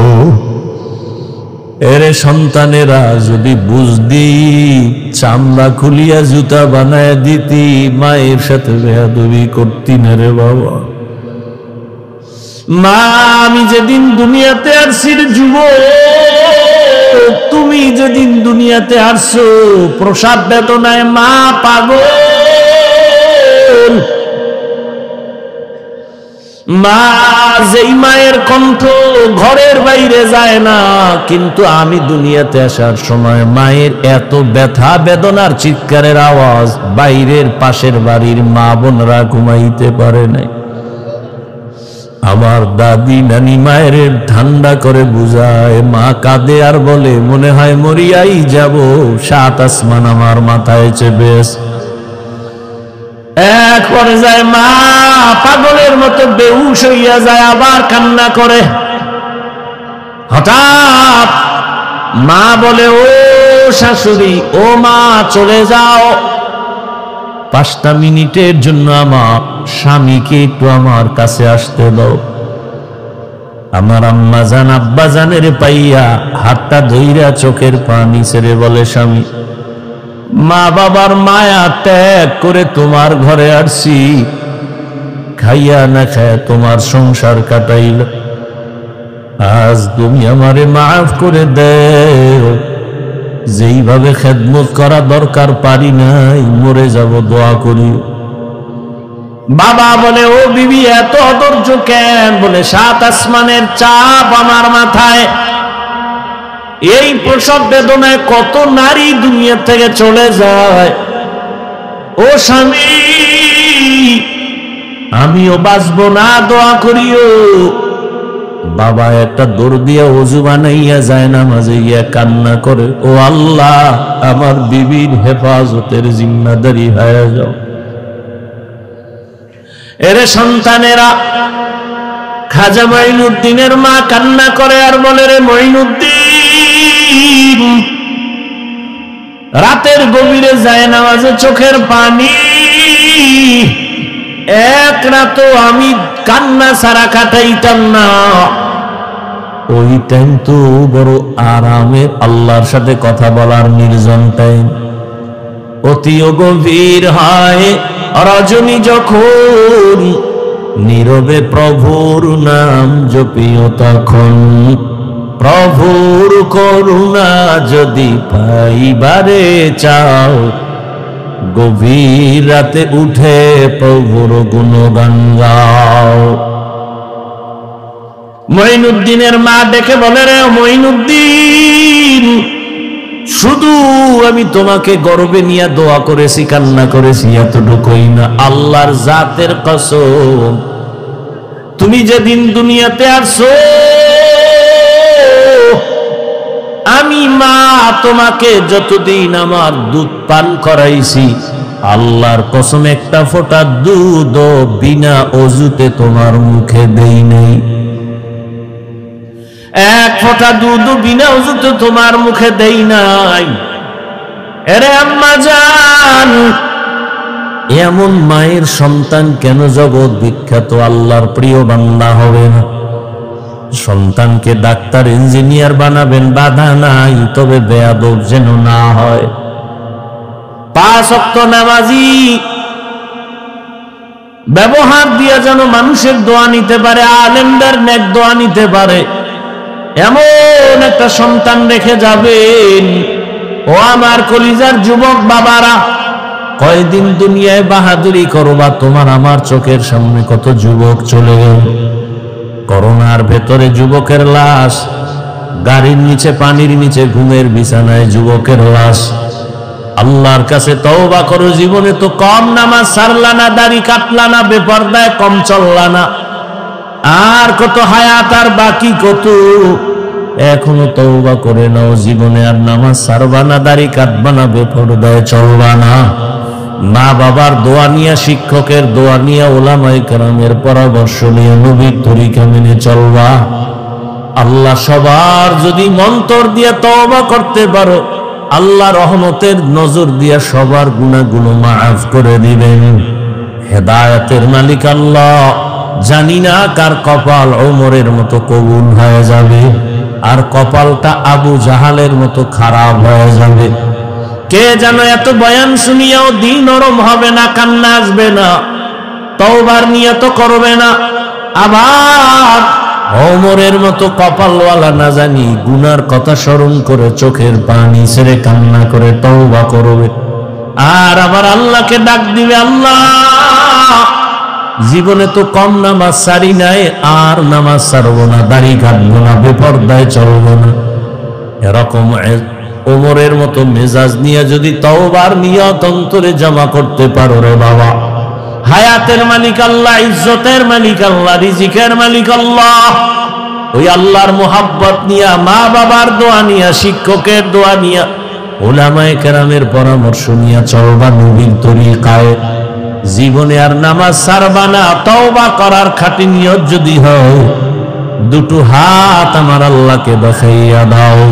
এরে সন্তানেরা যদি বুঝদি, চামড়া খুলিয়া জুতা বানায় দিতি, মায়ের সাথে বেয়াদবি করতি না রে বাবা। মা আমি যেদিন দুনিয়াতে আসছি যুবক, তুমি যেদিন দুনিয়াতে আসছো প্রসাদ বেদনায় মা পাগল। মা যেই মায়ের কণ্ঠ ঘরের বাইরে যায় না, কিন্তু আমি দুনিয়াতে আসার সময় মায়ের এত ব্যথা বেদনার চিৎকারের আওয়াজ বাইরের পাশের বাড়ির মা বোনরা ঘুমাইতে পারে নাই। আমার দাদি নানি মায়ের ঠান্ডা করে বুঝায়, মা কাঁদে আর বলে মনে হয় মরিয়াই যাব, সাত আসমান আমার মাথায় চেপে। এক পর্যায়ে মা পাগলের মতো বেহুশ হইয়া যায়, আবার কান্না করে। হঠাৎ মা বলে, ও শাশুড়ি, ও মা চলে যাও, 5টা মিনিটের জন্য আমার স্বামীকে একটু আমার কাছে আসতে দাও। আমার আম্মা জান আব্বা জানের পাইয়া হাতটা ধইরা চোখের পানি ছেড়ে বলে, স্বামী, মা বাবার মায়া ত্যাগ করে তোমার ঘরে আসছি, খাইয়া না খায় তোমার সংসার কাটাইল, আজ তুমি আমারে মাফ করে দেও, যেইভাবে খেদমত করা দরকার পারি নাই, মরে যাব, দোয়া করি। বাবা বলে, ও বিবি এত অধৈর্য কেন? বলে, 7 আসমানের চাপ আমার মাথায়, এই প্রসব বেদনায় কত নারী দুনিয়া থেকে চলে যায়। ও স্বামী, আমিও বাঁচবো না, দোয়া করিও। বাবা একটা দৌড় দিয়া ওযু বানাইয়া যায় নামাজে গিয়া কান্না করে, ও আল্লাহ, আমার বিবির হেফাজতের জিম্মাদারি হয়ে যাও। এরে সন্তানেরা, খাজা মঈনুদ্দিনের মা কান্না করে আর বলে, রে মঈনুদ্দিন, রাতের গভীরে যায় নামাজে চোখের পানি, এক রাতও আমি কান্না ছাড়া কাটাইতাম না। ওই টাইম তো বড় আরামে আল্লাহর সাথে কথা বলার নির্জন টাইম। অতিও গভীর হয় রজনী যখন, নীরবে প্রভুর নাম জপিও তখন, প্রভুর করুণা যদি পাইবারে চাও, গভীর রাতে উঠে প্রভুর গুণগান গাও। মঈনুদ্দিনের মা ডেকে বলে, রে মঈনুদ্দিন, শুধু আমি তোমাকে গর্বে নিয়ে দোয়া করেছি, কান্না করেছি, এতটুকুই না, আল্লাহর জাতের কসম, তুমি যেদিন দুনিয়াতে আসছো আমি মা তোমাকে যতদিন আমার দুধ পান করাইছি, আল্লাহর কসম একটা ফোঁটা দুধ বিনা ওযুতে তোমার মুখে দেই নাই, এক ফোঁটা দুধ বিনা ওযুতে তোমার মুখে দেই নাই। এরে আম্মা জান, এমন মায়ের সন্তান কেন জগৎ বিখ্যাত আল্লাহর প্রিয় বান্দা হবে না? সন্তানকে ডাক্তার ইঞ্জিনিয়ার বানাবেন, বাধা নাই, তবে বেয়াদব যেন না হয়। 5 ওয়াক্ত নামাজি, ব্যবহার দিয়া যেন মানুষের দোয়া নিতে পারে, আলেমদের নেক দোয়া নিতে পারে, এমন একটা সন্তান রেখে যাবেন। ও আমার কলিজার যুবক বাবারা, কয়দিন দুনিয়ায় বাহাদুরি করবা? তোমার আমার চোখের সামনে কত যুবক চলে গেল। করোনার ভেতরে যুবকের লাশ, গাড়ির নিচে, পানির নিচে, ঘুমের বিছানায় যুবকের লাশ। আল্লাহর কাছে তওবা করো, জীবনে তো কম নামাজ ছাড়লা না, দাড়ি কাটলা না, বেপরদায় কম চললা না, আর কত হায়াত আর বাকি কত, এখনো তওবা করে নাও, জীবনে আর নামাজ ছাড়বা না, দাড়ি কাটবা না, বেপরদায় চলবা না। মা বাবার দোয়া নিয়ে, শিক্ষকের দোয়া নিয়ে, ওলামায়ে কেরামের পরামর্শ নিয়ে নবীর তরিকা মেনে চলবা। আল্লাহ সবার যদি মন্তর দিয়ে তওবা করতে পারো, আল্লাহ রহমতের নজর দিয়ে সবার গুনাহগুলো মাফ করে দিবেন। হেদায়েতের মালিক আল্লাহ। জানি না কার কপাল ওমরের মতো কবুল হয়ে যাবে, আর কপালটা আবু জাহালের মতো খারাপ হয়ে যাবে। কে যেন এত বয়ান শুনিয়াও দিল নরম হবে না, কান্না আসবে না, তওবার নিয়ত করবে না, আবার ওমরের মতো কপালওয়ালা না জানি গুনার কথা স্মরণ করে চোখের পানি ছেড়ে কান্না করে তওবা করবে, আর আবার আল্লাহকে ডাক দিবে, আল্লাহ জীবনে তো কম নামাজ সারি নাই, আর নামাজ ছাড়বো না, দাড়ি কাটবো না, বেপরদায় চলবো না। এরকম ওমরের মতো মেজাজ নিয়ে যদি তওবার নিয়ত অন্তরে জমা করতে পারো রে বাবা, হায়াতের মালিক আল্লাহ, ইজ্জতের মালিক আল্লাহ, রিজিকের মালিক আল্লাহ, ওই আল্লাহর মোহাব্বত নিয়া, মা বাবার দোয়া নিয়া, শিক্ষকের দোয়া নিয়া, ওলামায়ে কেরামের পরামর্শ নিয়া চলবা নবীর তরিকায়। জীবনে আর নামাজ ছাড়বা না। তওবা করার খাঁটি নিয়ত যদি হয়, দুটো হাত আমার আল্লাহকে দেখাইয়া দাও।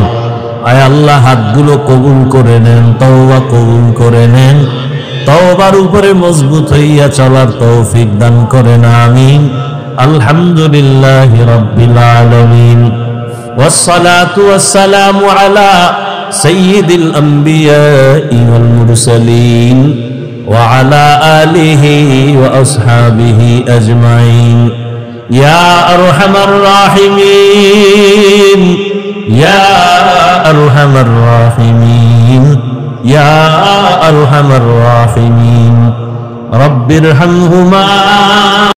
আয় আল্লাহ, হাতগুলো কবুল করে নেন, তওবা কবুল করে নেন, তওবার উপরে মজবুত হইয়া চলার তৌফিক দান করেন, আমিন। আলহামদুলিল্লাহি রাব্বিল আলামিন, ওয়াসসালাতু ওয়াসসালামু আলা সাইয়্যিদিল আমবিয়াই ওয়াল মুরসালিন ওয়া আলা আলিহি ওয়া আসহাবিহি আজমাইন। ইয়া আরহামার রাহিমিন, ইয়া আরহামার রাহিমিন, ইয়া আরহামার রাহিমিন, রব্বিরহামহুমা